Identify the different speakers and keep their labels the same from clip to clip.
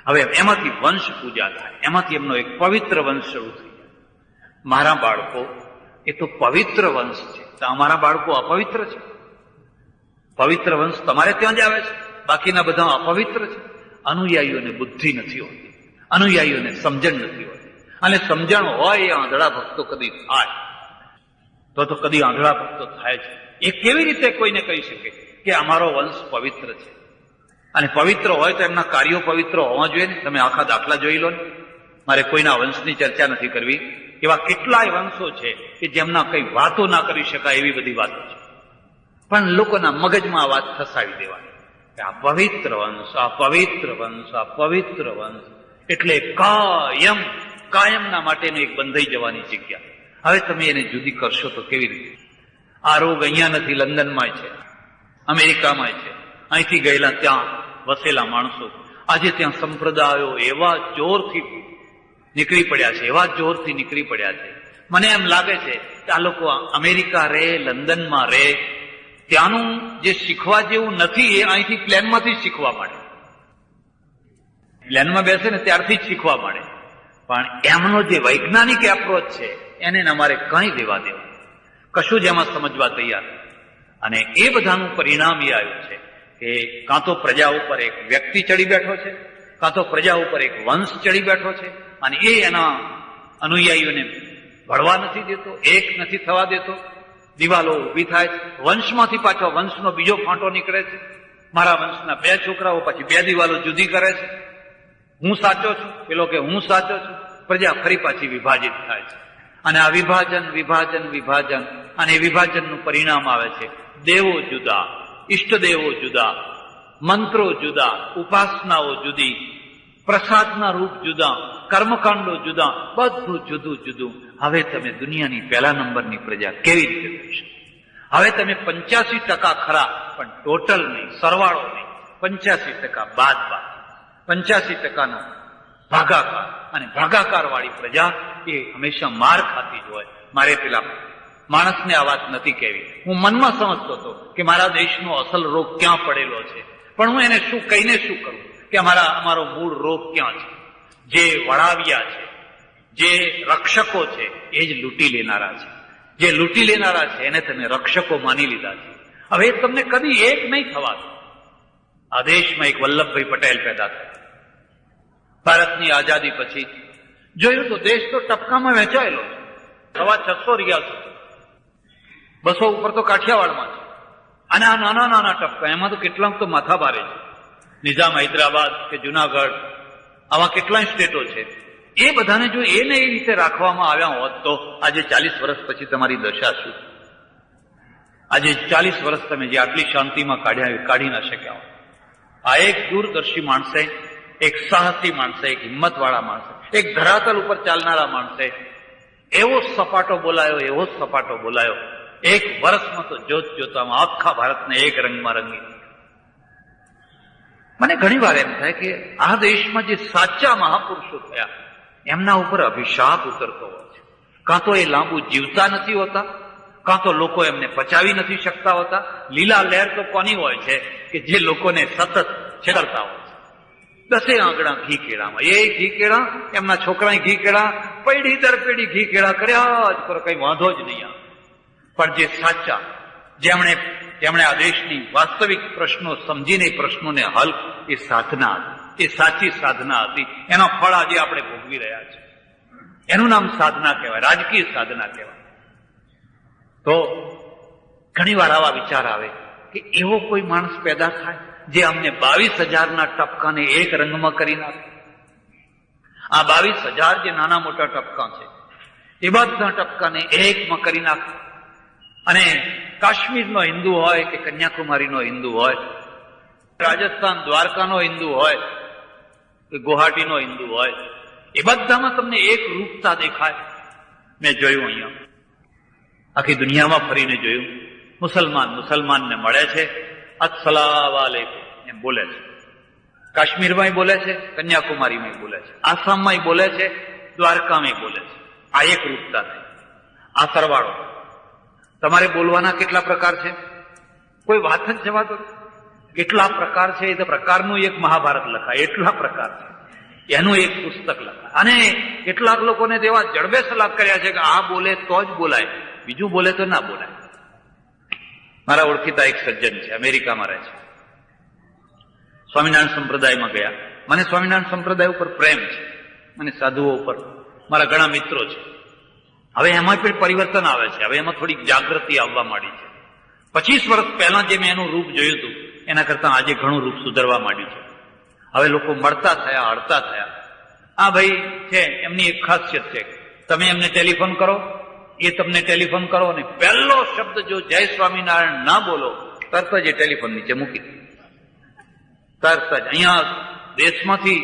Speaker 1: હવે એમાંથી વંશ પૂજા થાય, એમાંથી એમનો એક પવિત્ર વંશ શરૂ થઈ જાય. મારા બાળકો એ તો પવિત્ર વંશ છે, તો અમારા બાળકો અપવિત્ર છે? પવિત્ર વંશ તમારે ત્યાં જ આવે છે, બાકીના બધા અપવિત્ર છે. અનુયાયીઓને બુદ્ધિ નથી હોતી, અનુયાયીઓને સમજણ નથી હોતી. અને સમજણ હોય એ આંધળા ભક્તો કદી થાય, તો કદી આંધળા ભક્તો થાય છે. એ કેવી રીતે કોઈને કહી શકે કે અમારો વંશ પવિત્ર છે? અને પવિત્ર હોય તો એમના કાર્યો પવિત્ર હોવા જોઈએ ને. તમે આખા દાખલા જોઈ લો ને. મારે કોઈના વંશની ચર્ચા નથી કરવી. એવા કેટલાય વંશો છે કે જેમના કઈ વાતો ના કરી શકાય એવી બધી વાતો છે, પણ લોકોના મગજમાં આ વાત ફસાવી દેવાની કે આ પવિત્ર વંશ, આ પવિત્ર વંશ, આ પવિત્ર વંશ એટલે કાયમના માટેનું એક બંધાઈ જવાની જગ્યા. હવે તમે એને જુદી કરશો તો કેવી રીતે? આ રોગ અહીંયા નથી, લંડનમાં છે, અમેરિકામાં છે. અહીંથી ગયેલા ત્યાં વસેલા માણસો આજે ત્યાં સંપ્રદાયો એવા જોરથી નીકળી પડ્યા છે, એવા જોરથી નીકળી પડ્યા છે. મને એમ લાગે છે કે આ લોકો અમેરિકા રહે, લંડનમાં રહે, ત્યાંનું જે શીખવા જેવું નથી એ અહીંથી પ્લેનમાંથી જ શીખવા માંડે. પ્લેનમાં બેસે ને ત્યારથી જ શીખવા માંડે. પણ એમનો જે વૈજ્ઞાનિક એપ્રોચ છે એને અમારે કંઈ દેવા દેવા, કશું જ એમાં સમજવા તૈયાર. અને એ બધાનું પરિણામ એ આવ્યું છે કે કાં તો પ્રજા ઉપર એક વ્યક્તિ ચડી બેઠો છે, કાં તો પ્રજા ઉપર એક વંશ ચડી બેઠો છે, અને એ એના અનુયાયીઓને ભળવા નથી દેતો, એક નથી થવા દેતો. દિવાલો ઉભી થાય છે, વંશમાંથી પાછો વંશનો બીજો ફાંટો નીકળે છે. મારા વંશના 2 છોકરાઓ પછી 2 દિવાલો જુદી કરે છે. હું સાચો છું, પેલો કે હું સાચો છું. પ્રજા ફરી પાછી વિભાજિત થાય છે. અને આ વિભાજન અને વિભાજનનું પરિણામ આવે છે દેવો જુદા, ઈષ્ટદેવો જુદા, મંત્રો જુદા, ઉપાસનાઓ જુદી, પ્રસાદના રૂપ જુદા, કર્મકાંડો જુદા, બધું જુદું જુદું. હવે તમે દુનિયાની 1લા નંબરની પ્રજા કેવી રીતે થઈ શકે? હવે તમે 85% ખરા, પણ ટોટલ નહીં, સરવાળો નહીં, 85% બાદ 85%નો ભાગાકાર. અને ભાગાકાર વાળી પ્રજા એ હંમેશા માર ખાતી જ હોય. મારે પેલા માણસને આ વાત નથી કહેવી. હું મનમાં સમજતો હતો કે મારા દેશનો અસલ રોગ ક્યાં પડેલો છે, પણ હું એને શું કહીને શું કરું કે અમારો મૂળ રોગ ક્યાં છે? જે વળાવ્યા છે, જે રક્ષકો છે એ જ લૂંટી લેનારા છે. જે લૂંટી લેનારા છે એને તમે રક્ષકો માની લીધા છે. હવે તમને કદી એક નહીં થવાતું. આ દેશમાં એક વલ્લભભાઈ પટેલ પેદા થયા. ભારતની આઝાદી પછી જોયું તો દેશ તો ટપકામાં વહેંચાયેલો છે. 650 રિયાસતો, 200 ઉપર તો કાઠિયાવાડમાં છે. અને આ નાના નાના ટપકા, એમાં તો કેટલાક તો માથા ભારે છે. નિઝામ હૈદરાબાદ કે જુનાગઢ, આવા કેટલાય સ્ટેટો છે. એ બધાને જો એને એ રીતે રાખવામાં આવ્યા હોત તો આજે 40 વર્ષ પછી તમારી દશા શું? આજે 40 વર્ષ તમે જે આટલી શાંતિમાં કાઢી ના શક્યા હોય. આ એક દૂરદર્શી માણસે, એક સાહસી માણસે, એક હિંમતવાળા માણસે, એક ધરાતલ ઉપર ચાલનારા માણસે એવો સપાટો બોલાયો. 1 વર્ષમાં તો જોતામાં આખા ભારતને એક રંગમાં રંગી. મને ઘણી વાર એમ થાય કે આ દેશમાં જે સાચા મહાપુરુષો થયા એમના ઉપર અભિશાપ ઉતરતો હોય છે. કાં તો એ લાંબુ જીવતા નથી હોતા, કાં તો લોકો એમને પચાવી નથી શકતા હોતા. લીલા લહેર તો કોની હોય છે કે જે લોકોને સતત છેતરતા હોય છે. 10 આંગણા ઘી કેળામાં, એ ઘી કેળા, એમના છોકરાએ ઘી કેળા, પેઢી દર પેઢી ઘી કેળા કર્યા જ પર કઈ વાંધો જ નહીં આવે. પણ જે સાચા, જેમણે આ દેશની વાસ્તવિક પ્રશ્નો સમજીને પ્રશ્નોને હલ, એ સાધના હતી, એ સાચી સાધના હતી. એનો ફળ આજે આપણે ભોગવી રહ્યા છીએ. એનું નામ સાધના કહેવાય, રાજકીય સાધના કહેવાય. તો ઘણી વાર આવા વિચાર આવે કે એવો કોઈ માણસ પેદા થાય જે અમને 22,000ના ટપકાને એક રંગમાં કરી નાખે. આ 22,000 જે નાના મોટા ટપકા છે એ બધા ટપકાને એકમાં કરી નાખે. અને કાશ્મીરનો હિન્દુ હોય કે કન્યાકુમારીનો હિન્દુ હોય, રાજસ્થાન દ્વારકાનો હિન્દુ હોય કે ગુવાહાટીનો હિન્દુ હોય, એ બધામાં તમને એક રૂપતા દેખાય. મેં જોયું, અહીંયા આખી દુનિયામાં ફરીને જોયું. મુસલમાનને મળે છે, અસ્સલામ વાલેકુમ એમ બોલે છે. કાશ્મીરમાં બોલે છે, કન્યાકુમારીમાં બોલે છે, આસામમાં બોલે છે, દ્વારકામાં બોલે છે. આ એક રૂપતા થઈ. આ સરવાળો. તમારે બોલવાના કેટલા પ્રકાર છે? કોઈ વાત જ જવા દો. કેટલા પ્રકાર છે? એ તો પ્રકારનું એક મહાભારત લખાય, એટલા પ્રકાર છે. એનું એક પુસ્તક લખાય. અને કેટલાક લોકોને તેવા જડબે સલાહ કર્યા છે કે આ બોલે તો જ બોલાય, બીજું બોલે તો ના બોલાય. મારા ઓળખીતા એક સજ્જન છે, અમેરિકામાં રહે છે, સ્વામિનારાયણ સંપ્રદાયમાં ગયા. મને સ્વામિનારાયણ સંપ્રદાય ઉપર પ્રેમ છે, મને સાધુઓ ઉપર મારા ઘણા મિત્રો છે. હવે એમાં પણ પરિવર્તન આવે છે, હવે એમાં થોડીક જાગૃતિ આવવા માંડી છે. 25 વર્ષ પહેલા જે મેં એનું રૂપ જોયું હતું એના કરતા આજે ઘણું રૂપ સુધરવા માંડ્યું છે. હવે લોકો મળતા થયા, હળતા થયા. આ ભાઈ છે, એમની એક ખાસિયત છે, તમે એમને ટેલિફોન કરો, એ તમને ટેલિફોન કરો અને પહેલો શબ્દ જો જય સ્વામિનારાયણ ના બોલો, તરત જ એ ટેલિફોન નીચે મૂકી દે. તરત જ. અહીંયા દેશમાંથી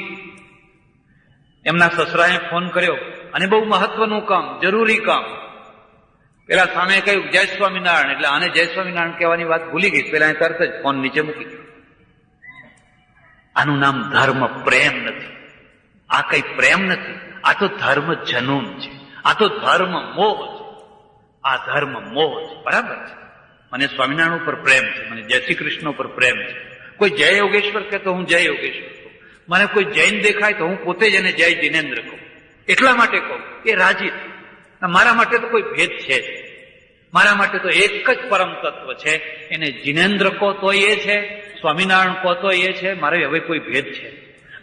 Speaker 1: એમના સસરાએ ફોન કર્યો અને બહુ મહત્વનું કામ, જરૂરી કામ. પેલા સામે કહ્યું જય સ્વામિનારાયણ, એટલે આને જય સ્વામિનારાયણ કહેવાની વાત ભૂલી ગઈ. પેલા તરત જ ફોન નીચે મૂકી દીધો. આનું નામ ધર્મ પ્રેમ નથી. આ કઈ પ્રેમ નથી, આ તો ધર્મ જનૂન છે, આ તો ધર્મ મોહ છે. આ ધર્મ મોહ છે. બરાબર છે. મને સ્વામિનારાયણ ઉપર પ્રેમ છે, મને જય શ્રી કૃષ્ણ ઉપર પ્રેમ છે. કોઈ જય યોગેશ્વર કહે તો હું જય યોગેશ્વર કહું, મને કોઈ જૈન દેખાય તો હું પોતે જ એને જય જિનેન્દ્ર કહું. એટલા માટે કહું એ રાજી. મારા માટે તો કોઈ ભેદ છે જ. મારા માટે તો એક જ પરમ તત્વ છે, એને જિનેન્દ્ર કહો તો એ છે, સ્વામિનારાયણ કહો તો એ છે. મારે હવે કોઈ ભેદ છે.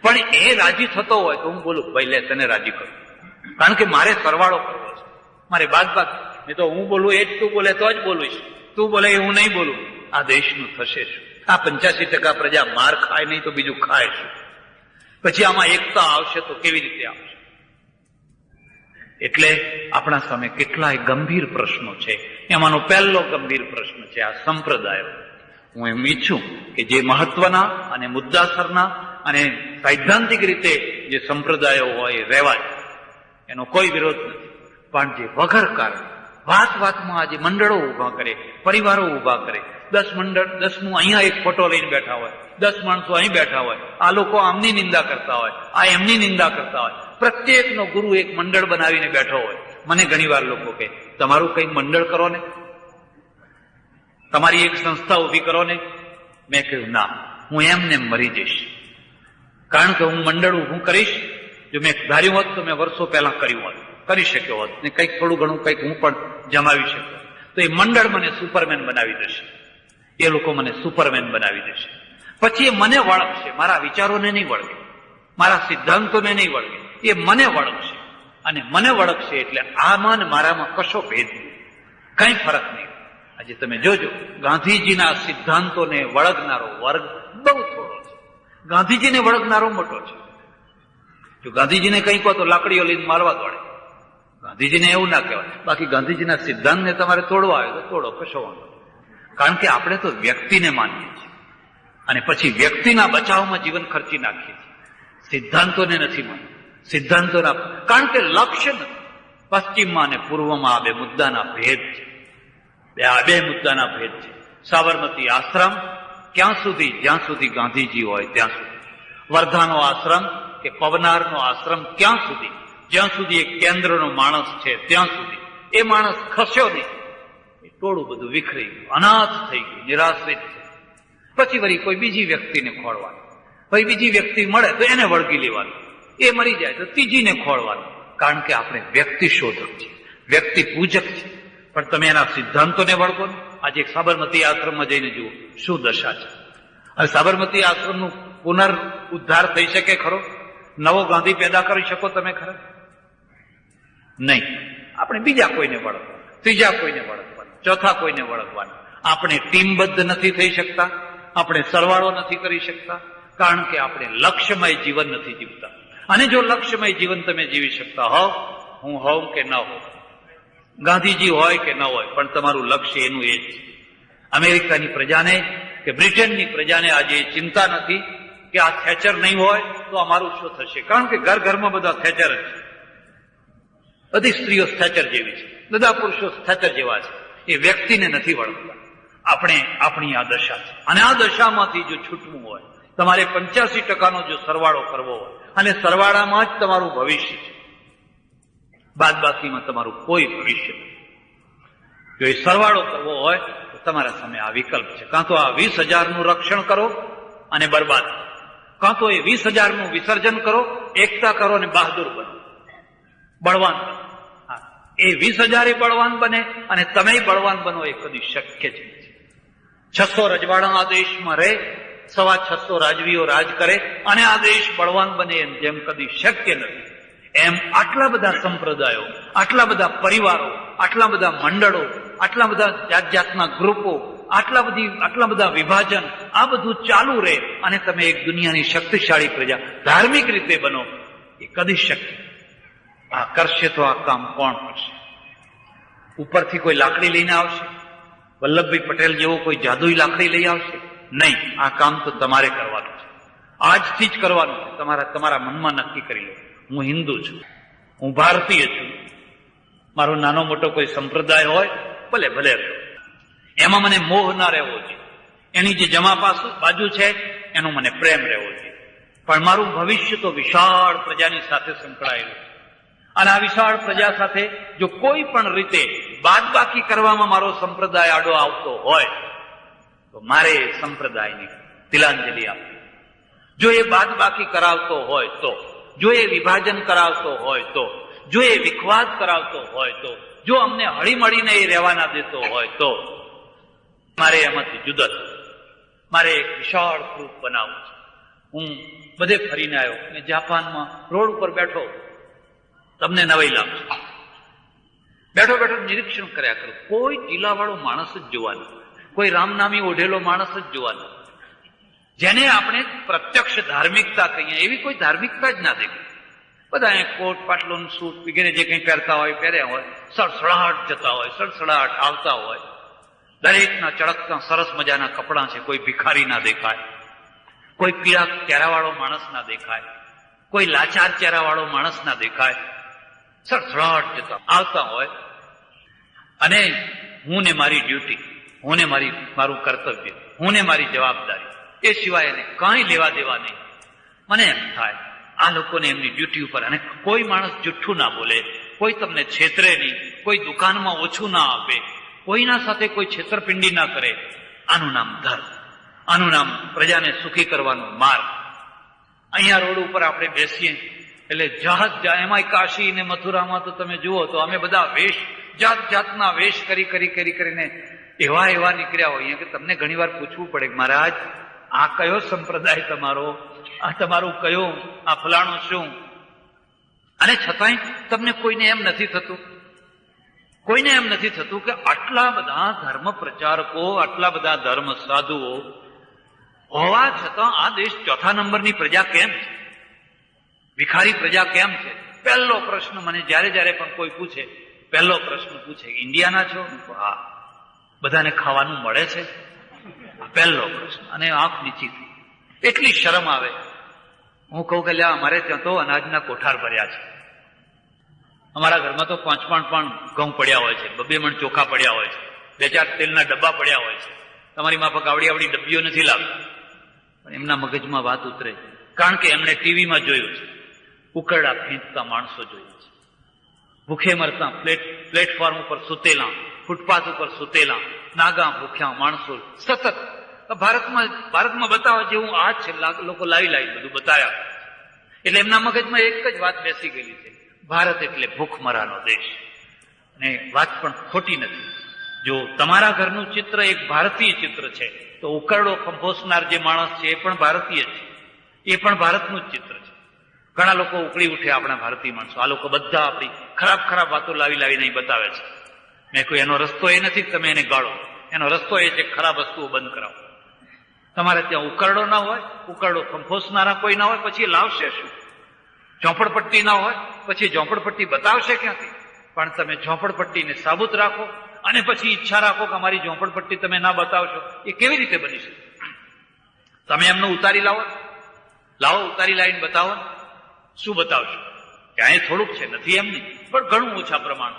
Speaker 1: પણ એ રાજી થતો હોય તો હું બોલું ભાઈ લે તને રાજી કરું, કારણ કે મારે સરવાળો કરવો છે, મારે બાદ નહીં તો હું બોલું એ જ તું બોલે તો જ બોલું છું, તું બોલે એ હું નહીં બોલું. આ દેશનું થશે શું? આ 85% પ્રજા માર ખાય નહીં તો બીજું ખાય શું? પછી આમાં એકતા આવશે તો કેવી રીતે આવશે? એટલે આપણા સામે કેટલાય ગંભીર પ્રશ્નો છે. એમાંનો પહેલો ગંભીર પ્રશ્ન છે આ સંપ્રદાયો. હું એમ ઈચ્છું કે જે મહત્વના અને મુદ્દાસરના અને સૈદ્ધાંતિક રીતે જે સંપ્રદાયો હોય રહેવા જ, એનો કોઈ વિરોધ નથી. પણ જે વગર કારણ વાત વાતમાં આજે મંડળો ઉભા કરે, પરિવારો ઉભા કરે, 10નું અહીંયા એક ફોટો લઈને બેઠા હોય, 10 માણસો અહીં બેઠા હોય, આ લોકો આમની નિંદા કરતા હોય, આ એમની નિંદા કરતા હોય, પ્રત્યેકનો ગુરુ એક મંડળ બનાવીને બેઠો હોય. મને ઘણી વાર લોકો કહે તમારું કઈ મંડળ કરો ને, તમારી એક સંસ્થા ઉભી કરો ને. મેં કહ્યું ના, હું એમને મરી જઈશ. કારણ કે હું મંડળ ઊભું કરીશ, જો મેં ધાર્યું હોત તો મેં વર્ષો પહેલા કર્યું હોત, કરી શક્યો હોત ને કંઈક થોડું ઘણું કંઈક હું પણ જમાવી શક્યો. તો એ મંડળ મને સુપરમેન બનાવી દેશે, એ લોકો મને સુપરમેન બનાવી દેશે. પછી એ મને વળગશે, મારા વિચારોને નહીં વળગે, મારા સિદ્ધાંતોને નહીં વળગે, એ મને વળગશે. અને મને વળગશે એટલે આમાં ને મારામાં કશો ભેદ નહીં, કઈ ફરક નહીં. આજે તમે જોજો ગાંધીજીના સિદ્ધાંતોને વળગનારો વર્ગ બહુ થોડો છે, ગાંધીજીને વળગનારો મોટો છે. જો ગાંધીજીને કંઈ કહો તો લાકડીઓ લઈને મારવા દોડે. ગાંધીજીને એવું ના કહેવાય. બાકી ગાંધીજીના સિદ્ધાંતને તમારે તોડવા આવે તો તોડો, કશો વાંધો. કારણ કે આપણે તો વ્યક્તિને માનીએ છીએ અને પછી વ્યક્તિના બચાવમાં જીવન ખર્ચી નાખીએ છીએ. સિદ્ધાંતોને નથી માનતા. સિદ્ધાંતોના, કારણ કે લક્ષ્ય નથી. પશ્ચિમમાં અને પૂર્વમાં આ બે મુદ્દાના ભેદ છે. આ બે મુદ્દાના ભેદ છે. સાબરમતી આશ્રમ ક્યાં સુધી? જ્યાં સુધી ગાંધીજી હોય ત્યાં સુધી. વર્ધાનો આશ્રમ કે પવનારનો આશ્રમ ક્યાં સુધી? જ્યાં સુધી એક કેન્દ્રનો માણસ છે ત્યાં સુધી. એ માણસ ખસ્યો નહીં, એ ટોળું બધું વિખરી ગયું, અનાથ થઈ ગયું, નિરાશ્રિત થઈ. પછી વળી કોઈ બીજી વ્યક્તિને ખોળવાનું, પછી બીજી વ્યક્તિ મળે તો એને વળગી લેવાનું, એ મરી જાય તો ત્રીજીને ખોળવાનું. કારણ કે આપણે વ્યક્તિ શોધક છીએ, વ્યક્તિ પૂજક છીએ. પણ તમે એના સિદ્ધાંતોને વળગો ને. આજે એક સાબરમતી આશ્રમમાં જઈને જુઓ શું દશા છે. હવે સાબરમતી આશ્રમનું પુનર ઉદ્ધાર થઈ શકે ખરો? નવો ગાંધી પેદા કરી શકો તમે ખરા? નહીં. આપણે બીજા કોઈને વળગવાનું, ત્રીજા કોઈને વળગવાનું, ચોથા કોઈને વળગવાનું. આપણે ટીમબદ્ધ નથી થઈ શકતા, આપણે સરવાળો નથી કરી શકતા, કારણ કે આપણે લક્ષ્યમય જીવન નથી જીવતા. અને જો લક્ષ્યમય જીવન તમે જીવી શકતા હોવ, હું હોઉં કે ન હોઉં, ગાંધીજી હોય કે ન હોય, પણ તમારું લક્ષ્ય એનું એ જ છે. અમેરિકાની પ્રજાને કે બ્રિટનની પ્રજાને આજે ચિંતા નથી કે આ થેચર નહીં હોય તો અમારું શું થશે. કારણ કે ઘર ઘરમાં બધા થેચર જ છે. બધી સ્ત્રીઓ થેચર જેવી છે, બધા પુરુષો થેચર જેવા છે. એ વ્યક્તિને નથી વળગતા. આપણે આપણી આ દશા છે. અને આ દશામાંથી જો છૂટવું હોય, તમારે 85% જો સરવાળો કરવો હોય, અને સરવાળામાં જ તમારું ભવિષ્ય છે, બાદબાકીમાં તમારું કોઈ ભવિષ્ય નથી. જો એ સરવાળો કરવો હોય તો તમારા સામે આ વિકલ્પ છે. કાં તો આ 20,000નું રક્ષણ કરો અને બરબાદ, કાં તો એ 20,000નું વિસર્જન કરો, એકતા કરો ને બહાદુર બનો, બળવાન બનો. હા, એ 20,000 બળવાન બને અને તમે બળવાન બનો એ કદી શક્ય જ નથી. 600 રજવાડાના દેશમાં રહે, 625 રાજવીઓ રાજ કરે અને આ દેશ બળવાન બને જેમ કદી શક્ય નથી. એમ આટલા બધા સંપ્રદાયો, આટલા બધા પરિવારો, આટલા બધા મંડળો, આટલા બધા જાત જાતના ગ્રુપો, આટલા બધા વિભાજન, આ બધું ચાલુ રહે અને તમે એક દુનિયાની શક્તિશાળી પ્રજા ધાર્મિક રીતે બનો એ કદી શક્ય. આ કરશે તો આ કામ કોણ કરશે? ઉપરથી કોઈ લાકડી લઈને આવશે? વલ્લભભાઈ પટેલ જેવો કોઈ જાદુઈ લાકડી લઈ આવશે? નહીં. આ કામ તો તમારે કરવાનું છે, આજથી જ કરવાનું છે. તમારા મનમાં નક્કી કરી લો, હું હિન્દુ છું, હું ભારતીય છું. મારો નાનો મોટો કોઈ સંપ્રદાય હોય ભલે ભલે, એમાં મને મોહ ના રહેવો જોઈએ. એની જે જમા બાજુ છે એનો મને પ્રેમ રહેવો જોઈએ. પણ મારું ભવિષ્ય તો વિશાળ પ્રજાની સાથે સંકળાયેલું છે અને આ વિશાળ પ્રજા સાથે જો કોઈ પણ રીતે બાદબાકી કરવામાં મારો સંપ્રદાય આડો આવતો હોય તો મારે સંપ્રદાયની તિલાંજલિ આપવી. જો એ બાદબાકી કરાવતો હોય તો, જો એ વિભાજન કરાવતો હોય તો, જો એ વિખવાદ કરાવતો હોય તો, જો અમને હળીમળીને એ રહેવા ના દેતો હોય તો મારે એમાંથી જુદા થવું. મારે એક વિશાળ ગ્રુપ બનાવવું છે. હું બધે ફરીને આવ્યો અને જાપાનમાં રોડ ઉપર બેઠો, તમને નવાઈ લાગશે. બેઠો બેઠો નિરીક્ષણ કર્યા કરું, કોઈ ટીલાવાળો માણસ જ જોવાનો, કોઈ રામનામી ઓઢેલો માણસ જ જોવાનો. જેને આપણે પ્રત્યક્ષ ધાર્મિકતા કહીએ એવી કોઈ ધાર્મિકતા જ ના દેખાય. બધા કોટ પાટલું સૂટ વગેરે જે કંઈ પહેરતા હોય પહેર્યા હોય, સડસડાટ જતા હોય, સડસડાટ આવતા હોય. દરેકના ચળકતા સરસ મજાના કપડાં છે. કોઈ ભિખારી ના દેખાય, કોઈ પીળા ચહેરાવાળો માણસ ના દેખાય, કોઈ લાચાર ચહેરાવાળો માણસ ના દેખાય. સડસડાટ જતા આવતા હોય અને હું ને મારી ડ્યુટી, હું ને મારું કર્તવ્ય, હું ને મારી જવાબદારી, એ સિવાય એને કાંઈ લેવા દેવા નહીં. મને એમ થાય આ લોકોને એમની ડ્યુટી ઉપર, અને કોઈ માણસ જુઠ્ઠું ના બોલે, કોઈ તમને છેતરે નહીં, કોઈ દુકાનમાં ઓછું ના આપે, કોઈના સાથે કોઈ છેતરપિંડી ના કરે. આનું નામ ધર્મ, આનું નામ પ્રજાને સુખી કરવાનો માર્ગ. અહીંયા રોડ ઉપર આપણે બેસીએ એટલે જહાજ જાય. એમાં કાશી ને મથુરામાં તો તમે જુઓ તો અમે બધા વેશ, જાત જાતના વેશ કરીને એવા નીકળ્યા હોઈએ કે તમને ઘણી વાર પૂછવું પડે કે મહારાજ આ કયો સંપ્રદાય તમારો, આ તમારું કયો, આ ફલાણું શું? અને છતાંય તમને કોઈને એમ નથી થતું કે આટલા બધા ધર્મ પ્રચારકો, આટલા બધા ધર્મ સાધુઓ હોવા છતાં આ દેશ 4થા નંબરની પ્રજા કેમ છે? ભિખારી પ્રજા કેમ છે? પહેલો પ્રશ્ન મને જ્યારે પણ કોઈ પૂછે, પહેલો પ્રશ્ન પૂછે ઇન્ડિયાના છો? હા. બધાને ખાવાનું મળે છે? પહેલો પ્રશ્ન. અને આંખ નીચી થઈ, એટલી શરમ આવે. હું કહું કે અમારે ત્યાં તો અનાજના કોઠાર ભર્યા છે. અમારા ઘરમાં તો 5 ઘઉં પડ્યા હોય છે, 2 મણ ચોખા પડ્યા હોય છે, 2-4 તેલના ડબ્બા પડ્યા હોય છે. તમારી માફક આવડી ડબ્બીઓ નથી લાવતા. પણ એમના મગજમાં વાત ઉતરે, કારણ કે એમણે ટીવીમાં જોયું છે, ઉકરડા ફેંકતા માણસો જોયું છે, ભૂખે મરતા પ્લેટફોર્મ ઉપર સુતેલા, ફૂટપાથ ઉપર સુતેલા, નાગા ભૂખ્યા માણસો સતત ભારતમાં બતાવે જેવું આ છે. લોકો લાવી બધું બતાવ્યા. એટલે એમના મગજમાં એક જ વાત બેસી ગયેલી છે, ભારત એટલે ભૂખમરાનો દેશ. અને વાત પણ ખોટી નથી. જો તમારા ઘરનું ચિત્ર એક ભારતીય ચિત્ર છે તો ઉકરડો કંપોસનાર જે માણસ છે એ પણ ભારતીય છે, એ પણ ભારતનું જ ચિત્ર છે. ઘણા લોકો ઉકળી ઉઠે આપણા ભારતીય માણસો, આ લોકો બધા આપણી ખરાબ વાતો લાવીને બતાવે છે. મેં કોઈ એનો રસ્તો એ નથી કે તમે એને ગાળો, એનો રસ્તો એ છે ખરાબ વસ્તુઓ બંધ કરાવો. તમારે ત્યાં ઉકરડો ના હોય, ઉકરડો કંપોસનારા કોઈ ના હોય, પછી લાવશે શું? ઝોપડપટ્ટી ના હોય, પછી ઝોપડપટ્ટી બતાવશે ક્યાંથી? પણ તમે ઝોપડપટ્ટીને સાબુત રાખો અને પછી ઈચ્છા રાખો કે અમારી ઝોપડપટ્ટી તમે ના બતાવશો, એ કેવી રીતે બની શકે? તમે એમને ઉતારી લાવો, ઉતારી લાવીને બતાવો. શું બતાવશો? ક્યાંય થોડુંક છે, નથી એમ નહીં, પણ ઘણું ઓછા પ્રમાણ.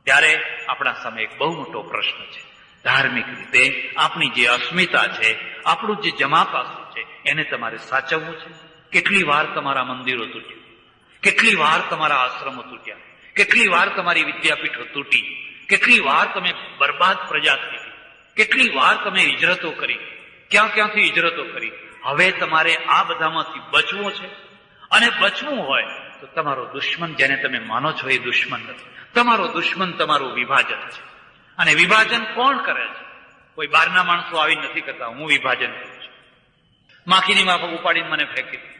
Speaker 1: ત્યારે આપણા સામે એક બહુ મોટો પ્રશ્ન છે. ધાર્મિક રીતે આપણી જે અસ્મિતા છે, આપણું જે જમાપાસું છે, એને તમારે સાચવવું છે. કેટલી વાર તમારા મંદિરો તૂટ્યું, કેટલી વાર તમારા આશ્રમો તૂટ્યા, કેટલી વાર તમારી વિદ્યાપીઠો તૂટી, કેટલી વાર તમે બરબાદ પ્રજા થઈ, કેટલી વાર તમે હિજરતો કરી, ક્યાંથી હિજરતો કરી. હવે તમારે આ બધામાંથી બચવું છે. અને બચવું હોય તો તમારો દુશ્મન જેને તમે માનો છો એ દુશ્મન નથી. તમારો દુશ્મન તમારું વિભાજન છે. અને વિભાજન કોણ કરે છે? કોઈ બહારના માણસો આવી નથી કરતા. હું વિભાજન કરું છું. માખીની માફક ઉપાડીને મને ફેંકી દે,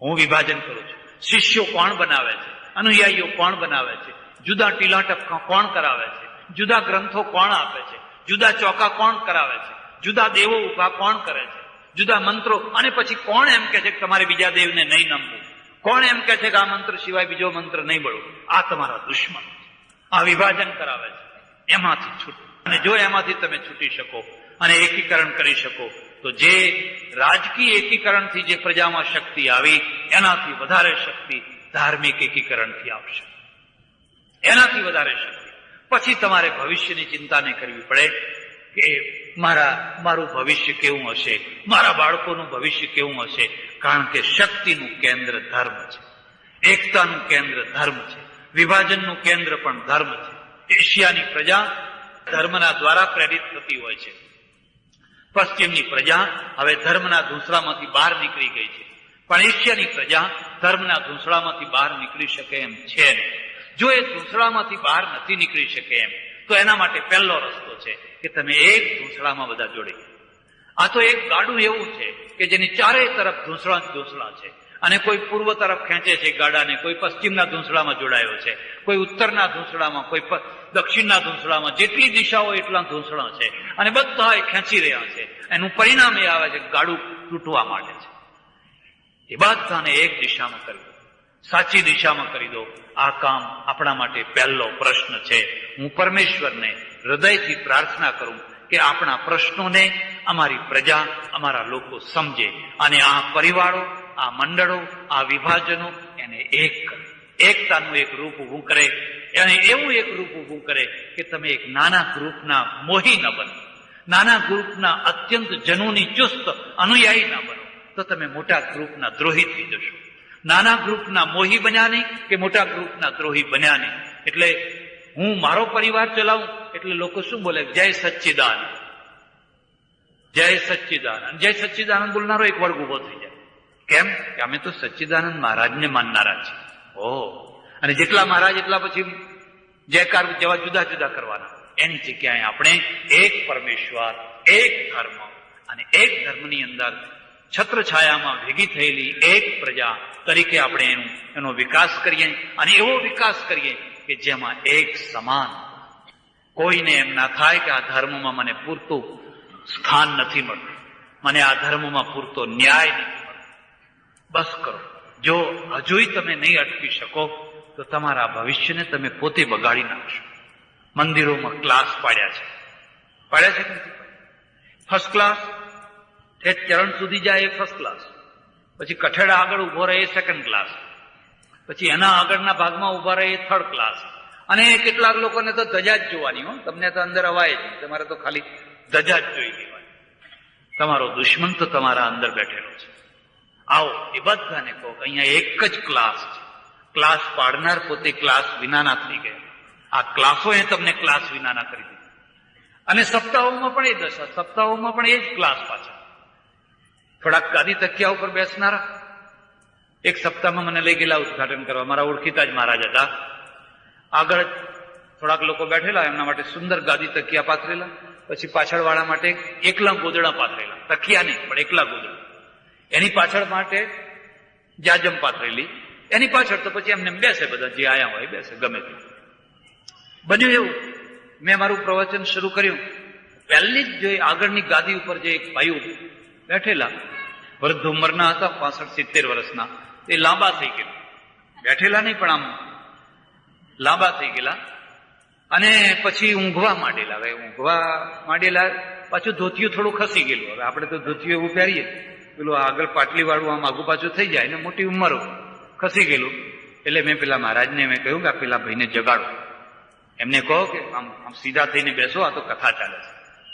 Speaker 1: હું વિભાજન કરું છું. શિષ્યો કોણ બનાવે છે? અનુયાયીઓ કોણ બનાવે છે? જુદા ટીલાટપ કોણ કરાવે છે? જુદા ગ્રંથો કોણ આપે છે? જુદા ચોકા કોણ કરાવે છે? જુદા દેવો ઉભા કોણ કરે છે? જુદા મંત્રો. અને પછી કોણ એમ કે છે કે તમારે બીજા દેવને નહીં નમવું? કોણ એમ કે છે કે આ મંત્ર સિવાય બીજો મંત્ર નહીં બોલવો? આ તમારા દુશ્મન. આ વિભાજન કરાવે છે. એમાંથી છૂટો. અને જો એમાંથી તમે છૂટી શકો અને એકીકરણ કરી શકો તો જે રાજકીય એકીકરણથી જે પ્રજામાં શક્તિ આવી એનાથી વધારે શક્તિ ધાર્મિક એકીકરણથી આવશે. એનાથી વધારે શક્તિ. પછી તમારે ભવિષ્યની ચિંતા નહીં કરવી પડે કે મારું ભવિષ્ય કેવું હશે, મારા બાળકોનું ભવિષ્ય કેવું હશે. કારણ કે શક્તિનું કેન્દ્ર ધર્મ છે, એકતાનું કેન્દ્ર ધર્મ છે, વિભાજનનું કેન્દ્ર પણ ધર્મ છે. એશિયાની પ્રજા ધર્મના દ્વારા પ્રેરિત થતી હોય છે. પશ્ચિમની પ્રજા હવે ધર્મના ધૂંસળામાંથી બહાર નીકળી ગઈ છે, પણ એશિયાની પ્રજા ધર્મના ધૂંસળામાંથી બહાર નીકળી શકે એમ છે નહીં. જો એ ધૂંસળામાંથી બહાર નથી નીકળી શકે એમ તો એના માટે પહેલો રસ્તો છે કે તમે એક ધૂંસળામાં બધા જોડી. આ તો એક ગાડું એવું છે કે જેની ચારેય તરફ ધૂંસળા જ ધૂંસળા છે. અને કોઈ પૂર્વ તરફ ખેંચે છે ગાડાને, કોઈ પશ્ચિમના ધૂંસળામાં જોડાયો છે, કોઈ ઉત્તરના ધૂંસળામાં, કોઈ દક્ષિણના ધૂંસળામાં. જેટલી દિશાઓ એટલા ધૂંસળા છે અને બધા એ ખેંચી રહ્યા છે. એનું પરિણામ એ આવે છે કે ગાડું તૂટવા માંડે છે. એ બધાને એક દિશામાં કરી દો, સાચી દિશામાં કરી દો. આ કામ આપણા માટે પહેલો પ્રશ્ન છે. હું પરમેશ્વરને હૃદયથી પ્રાર્થના કરું કે આપણા પ્રશ્નોને અમારી પ્રજા, અમારા લોકો સમજે અને આ પરિવારો, આ મંડળો, આ વિભાજનો એને એક કરે, એકતાનું એક રૂપ ઊભું કરે. અને એવું એક રૂપ ઊભું કરે કે તમે એક નાના ગ્રુપના મોહી ન બનો, નાના ગ્રુપના અત્યંત જનૂની ચુસ્ત અનુયાયી ન બનો તો તમે મોટા ગ્રુપના દ્રોહી થઈ જશો. નાના ગ્રુપના મોહી બન્યા નહીં કે મોટા ગ્રુપના દ્રોહી બન્યા નહીં. એટલે હું મારો પરિવાર ચલાવું એટલે લોકો શું બોલે? જય સચ્ચિદાનંદ, જય સચ્ચિદાનંદ. જય સચ્ચિદાનંદ બોલનારો એક વર્ગ ઉભો થઈ જાય. કેમ? કે અમે તો સચ્ચિદાનંદ મહારાજને માનનારા છીએ. અને જેટલા મહારાજ એટલા પછી જયકાર જેવા જુદા જુદા કરવાના. એની જગ્યાએ આપણે એક પરમેશ્વર, એક ધર્મ અને એક ધર્મની અંદર છત્રછાયામાં ભેગી થયેલી એક પ્રજા તરીકે આપણે એનો વિકાસ કરીએ. અને એવો વિકાસ કરીએ કે જેમાં એક સમાન, કોઈને એમ ના થાય કે આ ધર્મમાં મને પૂરતું સ્થાન નથી મળતું, મને આ ધર્મમાં પૂરતો ન્યાય નથી મળતો. બસ કરો. જો હજુય તમે નહીં અટકી શકો તો તમારા ભવિષ્યને તમે પોતે બગાડી નાખશો. મંદિરોમાં ક્લાસ પાડ્યા છે કે નથી? ફર્સ્ટ ક્લાસ, ચરણ સુધી જાય એ ફર્સ્ટ ક્લાસ, પછી કઠેડા આગળ ઉભો રહે એ સેકન્ડ ક્લાસ, પછી એના આગળના ભાગમાં ઉભા રહે એ થર્ડ ક્લાસ. અને કેટલાક લોકોને તો ધજા જ જોવાની. તમને તો અંદર અવાય જ, તમારે તો ખાલી ધજા જ જોઈ લેવાની. તમારો દુશ્મન તો તમારા અંદર બેઠેલો છે. આવો એ બધાને કહો કે અહીંયા એક જ ક્લાસ છે. ક્લાસ પાડનાર પોતે ક્લાસ વિનાના થઈ ગયા. આ ક્લાસોએ તમને ક્લાસ વિનાના કરી દીધા. અને સપ્તાહોમાં પણ એ દશા, સપ્તાહોમાં પણ એ જ ક્લાસ પાછા. થોડાક ગાદી તકિયા ઉપર બેસનારા. એક સપ્તાહમાં મને લઈ ગયેલા ઉદઘાટન કરવા, મારા ઓળખીતા જ મહારાજ હતા. આગળ થોડાક લોકો બેઠેલા, એમના માટે સુંદર ગાદી તકિયા પાથરેલા, પછી પાછળ વાળા માટે એકલા ગોદડા પાથરેલા, તકિયા નહીં પણ એકલા ગોદડા. એની પાછળ માટે જાજમ પાથરેલી, એની પાછળ તો પછી એમને બેસે, બધા જે આયા હોય બેસે, ગમે તે. બન્યું એવું, મેં મારું પ્રવચન શરૂ કર્યું. પહેલી જ જોઈ આગળની ગાદી ઉપર જે એક ભાઈઓ બેઠેલા, વૃદ્ધ ઉંમરના હતા, 65-70 વર્ષના. એ લાંબા થઈ ગયેલા, બેઠેલા નહીં પણ આમ લાંબા થઈ ગયેલા. અને પછી ઊંઘવા માંડેલા. હવે ઊંઘવા માંડેલા, પાછું ધોતિયું થોડું ખસી ગયેલું. હવે આપણે તો ધોતિયું એવું પહેરીએ, પેલું આગળ પાટલી વાળું આમ આગુ પાછું થઈ જાય ને, મોટી ઉંમર ખસી ગયેલું. એટલે મેં પેલા મહારાજને મેં કહ્યું કે આ પેલા ભાઈને જગાડો, એમને કહો કે આમ સીધા થઈને બેસો, આ તો કથા ચાલે છે.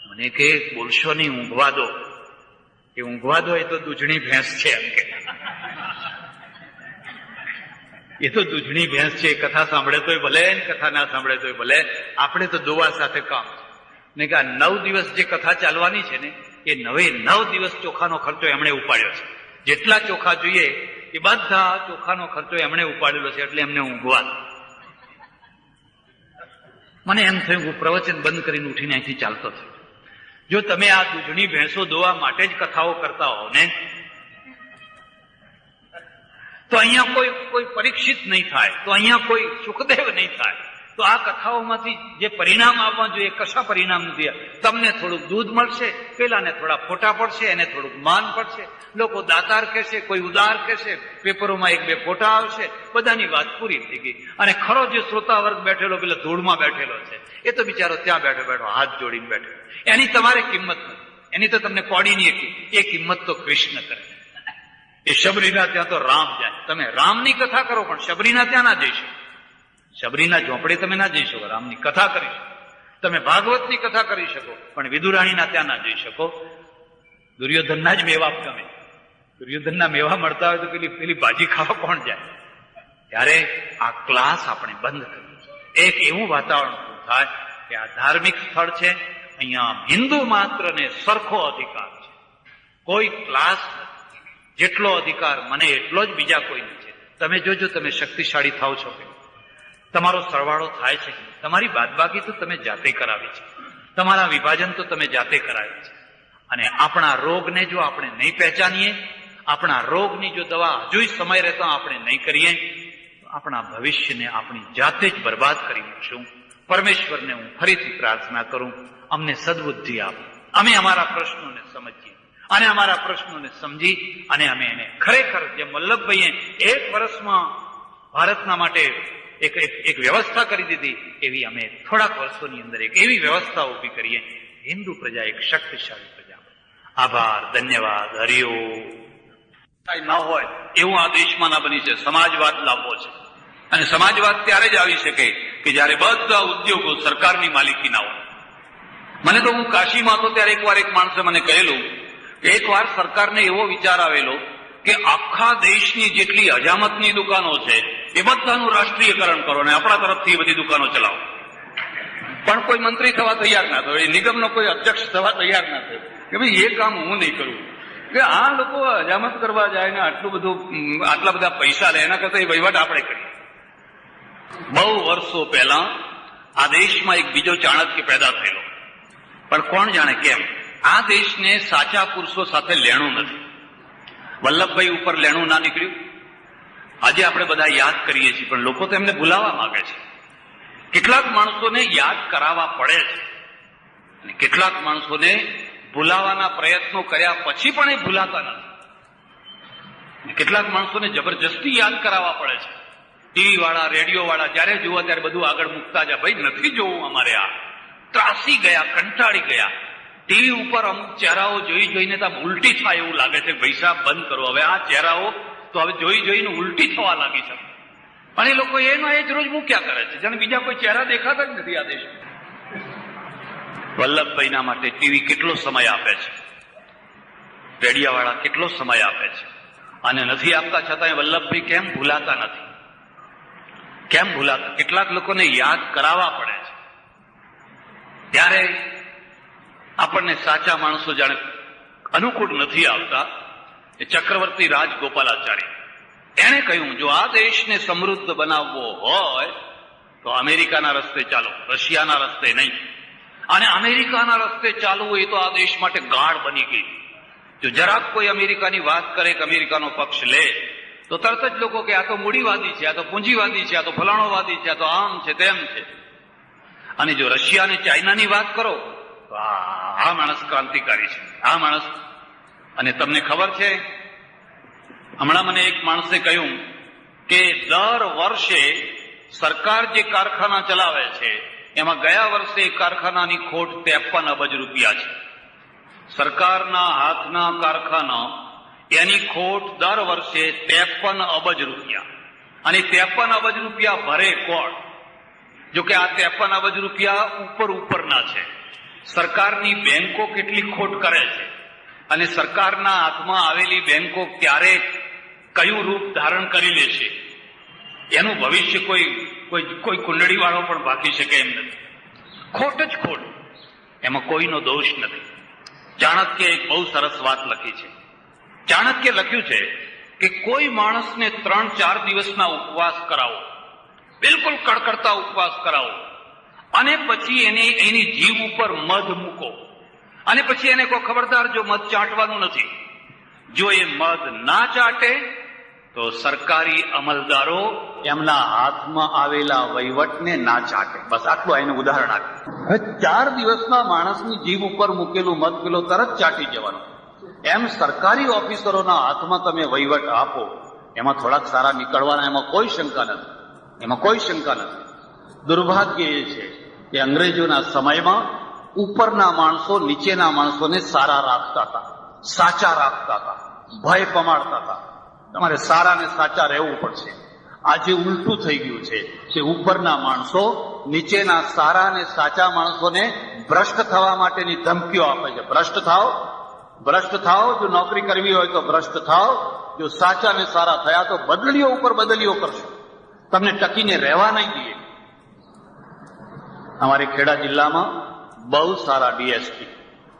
Speaker 1: મને કે બોલશો નહીં, ઊંઘવા દો. એ ઊંઘવા દો, એ તો દૂધણી ભેંસ છે એમ કે. એ તો દૂધણી ભેંસ છે, કથા સાંભળે તોય ભલે, કથા ના સાંભળે તોય ભલે, આપણે તો દોવા સાથે કામ છે. ને કે આ 9 દિવસ જે કથા ચાલવાની છે ને, એ 9 દિવસ ચોખાનો ખર્ચો એમણે ઉપાડ્યો છે. જેટલા ચોખા જોઈએ એ બધા ચોખાનો ખર્ચો એમણે ઉપાડેલો છે, એટલે એમને ઊંઘવા. મને એમ થયું હું પ્રવચન બંધ કરીને ઉઠીને અહીંથી ચાલતો થયો. જો તમે આ દૂધણી ભેંસો દોવા માટે જ કથાઓ કરતા હો ને, તો અહીંયા કોઈ પરીક્ષિત નહીં થાય, તો અહીંયા કોઈ સુખદેવ નહીં થાય. તો આ કથાઓમાંથી જે પરિણામ આવવા જોઈએ, કશા પરિણામ નથી. તમને થોડુંક દૂધ મળશે, પેલાને થોડા ફોટા પડશે, એને થોડુંક માન પડશે, લોકો દાતાર કહેશે, કોઈ ઉદાર કહેશે, પેપરોમાં એક બે ફોટા આવશે, બધાની વાત પૂરી થઈ ગઈ. અને ખરો જે શ્રોતા વર્ગ બેઠેલો પેલો ધૂળમાં બેઠેલો છે, એ તો બિચારો ત્યાં બેઠો બેઠો હાથ જોડીને બેઠો. એની તમારે કિંમત નથી, એની તો તમને કોડીની એ કિંમત તો કૃષ્ણ કરે. એ શબરીના ત્યાં તો રામ જાય. તમે રામની કથા કરો પણ શબરીના ત્યાં ના જઈ શકો. શબરીના ઝોપડે તમે ના જઈ શકો, રામની કથા કરી શકો. તમે ભાગવતની કથા કરી શકો પણ વિદુરાણીના ત્યાં ના જઈ શકો. દુર્યોધનના જ મેવા ગમે. દુર્યોધનના મેવા મળતા હોય તો પેલી ભાજી ખાવા કોણ જાય? ત્યારે આ ક્લાસ આપણે બંધ કરવું. એક એવું વાતાવરણ થાય કે આ ધાર્મિક સ્થળ છે, અહીંયા હિન્દુ માત્ર ને સરખો અધિકાર છે, કોઈ ક્લાસ નથી. જેટલો અધિકાર મને એટલો જ બીજા કોઈ નથી. તમે જોજો તમે શક્તિશાળી થાવ છો કે તમારો સરવાળો થાય છે કે તમારી બાદબાકી તો તમે જાતે કરાવી છે, તમારા વિભાજન તો તમે જાતે કરાવી છે. અને આપણા રોગને જો આપણે નહીં પહેચાનીએ, આપણા રોગની જો દવા હજુ સમય રહેતો આપણે નહીં કરીએ, તો આપણા ભવિષ્યને આપણી જાતે જ બરબાદ કરી મૂકશું. પરમેશ્વરને હું ફરીથી પ્રાર્થના કરું, અમને સદબુદ્ધિ આપો, અમે અમારા પ્રશ્નોને સમજીએ અને અમારા પ્રશ્નોને સમજી અને અમે એને ખરેખર જેમ વલ્લભભાઈએ 1 વર્ષમાં ભારતના માટે એક વ્યવસ્થા કરી દીધી, એવી અમે થોડાક વર્ષોની અંદર એક એવી વ્યવસ્થા ઉભી કરીએ. હિન્દુ પ્રજા એક શક્તિશાળી પ્રજા. આભાર, ધન્યવાદ, હરિઓમ. ના હોય એવું આ દેશમાં ના બની છે. સમાજવાદ લાવવો છે અને સમાજવાદ ત્યારે જ આવી શકે કે જયારે બધા ઉદ્યોગો સરકારની માલિકી ના હોય. મને તો હું કાશીમાં હતો ત્યારે એકવાર એક માણસે મને કહેલું કે એકવાર સરકારને એવો વિચાર આવેલો કે આખા દેશની જેટલી હજામતની દુકાનો છે એ બધાનું રાષ્ટ્રીયકરણ કરો અને આપણા તરફથી એ બધી દુકાનો ચલાવો. પણ કોઈ મંત્રી થવા તૈયાર ના થયો, એ નિગમનો કોઈ અધ્યક્ષ થવા તૈયાર ના થયો કે ભાઈ એ કામ હું નહીં કરું. કે આ લોકો હજામત કરવા જાય ને આટલા બધા પૈસા લે, એના કરતા એ વહીવટ આપણે કરીએ. બહુ વર્ષો પહેલા આ દેશમાં એક બીજો ચાણક્ય પેદા થયેલો, પણ કોણ જાણે કેમ આ દેશને સાચા પુરુષો સાથે લેણું નથી. વલ્લભભાઈ ઉપર લેણું ના નીકળ્યું. આજે આપણે બધા યાદ કરીએ છીએ પણ લોકો તો એમને ભૂલાવા માંગે છે. કેટલાક માણસોને યાદ કરાવવા પડે છે અને કેટલાક માણસોને ભૂલાવાના પ્રયત્નો કર્યા પછી પણ એ ભૂલાતા નથી. કેટલાક માણસોને જબરજસ્તી યાદ કરાવવા પડે છે. ટીવી વાળા, રેડિયો વાળા જયારે જુઓ ત્યારે બધું આગળ મૂકતા જાય. ભાઈ નથી જોવું અમારે, આ ત્રાસી ગયા, કંટાળી ગયા. ટીવી ઉપર અમુક ચહેરાઓ જોઈને તો ઉલટી થાય એવું લાગે છે. ભાઈ સાહેબ બંધ કરો હવે આ ચહેરાઓ, તો હવે જોઈને ઉલટી થવા લાગી છે. અને લોકો એનો એ જ રોજ મૂક્યા કરે છે, જાણે બીજા કોઈ ચહેરા દેખાતા જ નથી આ દેશમાં. વલ્લભભાઈના માટે ટીવી કેટલો સમય આપે છે, રેડિયાવાળા કેટલો સમય આપે છે, અને નથી આપતા છતાં વલ્લભભાઈ કેમ ભૂલાતા નથી? કેમ ભૂલાતા? કેટલાક લોકોને યાદ કરાવવા પડે છે. ત્યારે આપણને સાચા માણસો જાણે અનુકૂળ નથી આવતા. એ ચક્રવર્તી રાજગોપાલાચાર્ય એણે કહ્યું, જો આ દેશને સમૃદ્ધ બનાવવો હોય તો અમેરિકાના રસ્તે ચાલો, રશિયાના રસ્તે નહીં. અને અમેરિકાના રસ્તે ચાલવું એ તો આ દેશ માટે ગાઢ બની ગઈ. જો જરાક કોઈ અમેરિકાની વાત કરે કે અમેરિકાનો પક્ષ લે તો તરત જ લોકો કે આ તો મૂડીવાદી છે, આ તો પૂંજીવાદી છે, આ તો ફલાણોવાદી છે, આ તો આમ છે તેમ છે. અને જો રશિયા અને ચાઇનાની વાત કરો તો આ માણસ ક્રાંતિકારી છે, આ માણસ. અને તમને ખબર છે, હમણાં મને એક માણસે કહ્યું કે દર વર્ષે સરકાર જે કારખાના ચલાવે છે એમાં ગયા વર્ષે કારખાનાની ખોટ 53 અબજ રૂપિયા છે. સરકારના હાથના કારખાના એની ખોટ દર વર્ષે 53 અબજ રૂપિયા. અને 53 અબજ રૂપિયા ભરે કોણ? જોકે આ 53 અબજ રૂપિયા ઉપરના છે. સરકારની બેંકો કેટલી ખોટ કરે છે અને સરકારના હાથમાં આવેલી બેંકો ક્યારે કયું રૂપ ધારણ કરી લે છે એનું ભવિષ્ય કોઈ કુંડળી વાળો પણ બાકી શકે એમ નથી. ખોટ જ ખોટ, એમાં કોઈનો દોષ નથી. ચાણક્ય એક બહુ સરસ વાત લખી છે. ચાણક્ય લખ્યું છે કે કોઈ માણસને 3-4 દિવસના ઉપવાસ કરાવો, બિલકુલ કડકડતા ઉપવાસ કરાવો, અને પછી એની જીભ ઉપર મધ મૂકો, અને પછી એને કહો ખબરદાર જો મધ ચાટવાનું નથી. જો એ મધ ના ચાટે તો સરકારી અમલદારો એમના હાથમાં આવેલા વહીવટને ના ચાટે. બસ આટલું એનું ઉદાહરણ આપ્યું. હવે 4 દિવસના માણસની જીભ ઉપર મૂકેલું મધ પેલો તરત ચાટી જવાનું. એમ સરકારી ઓફિસરોના હાથમાં તમે વહીવટ આપો, એમાં થોડાક સારા નીકળવાના, એમાં કોઈ શંકા નથી, એમાં કોઈ શંકા નથી. દુર્ભાગ્ય એ છે કે અંગ્રેજોના સમયમાં ઉપરના માણસો નીચેના માણસોને સારા રાખતા હતા, સાચા રાખતા હતા, ભય પમાડતા હતા. તમારે સારા ને સાચા રહેવું પડશે. આજે ઉલટું થઈ ગયું છે કે ઉપરના માણસો નીચેના સારા અને સાચા માણસોને ભ્રષ્ટ થવા માટેની ધમકીઓ આપે છે. ભ્રષ્ટ થાઓ, જો નોકરી કરવી હોય તો ભ્રષ્ટ થાઓ, જો સાચા ને સારા થયા તો બદલીઓ ઉપર બદલીઓ કરશો, તમને ટકીને રહેવા નહીં દઈએ. અમારે ખેડા જિલ્લામાં બહુ સારા ડીએસપી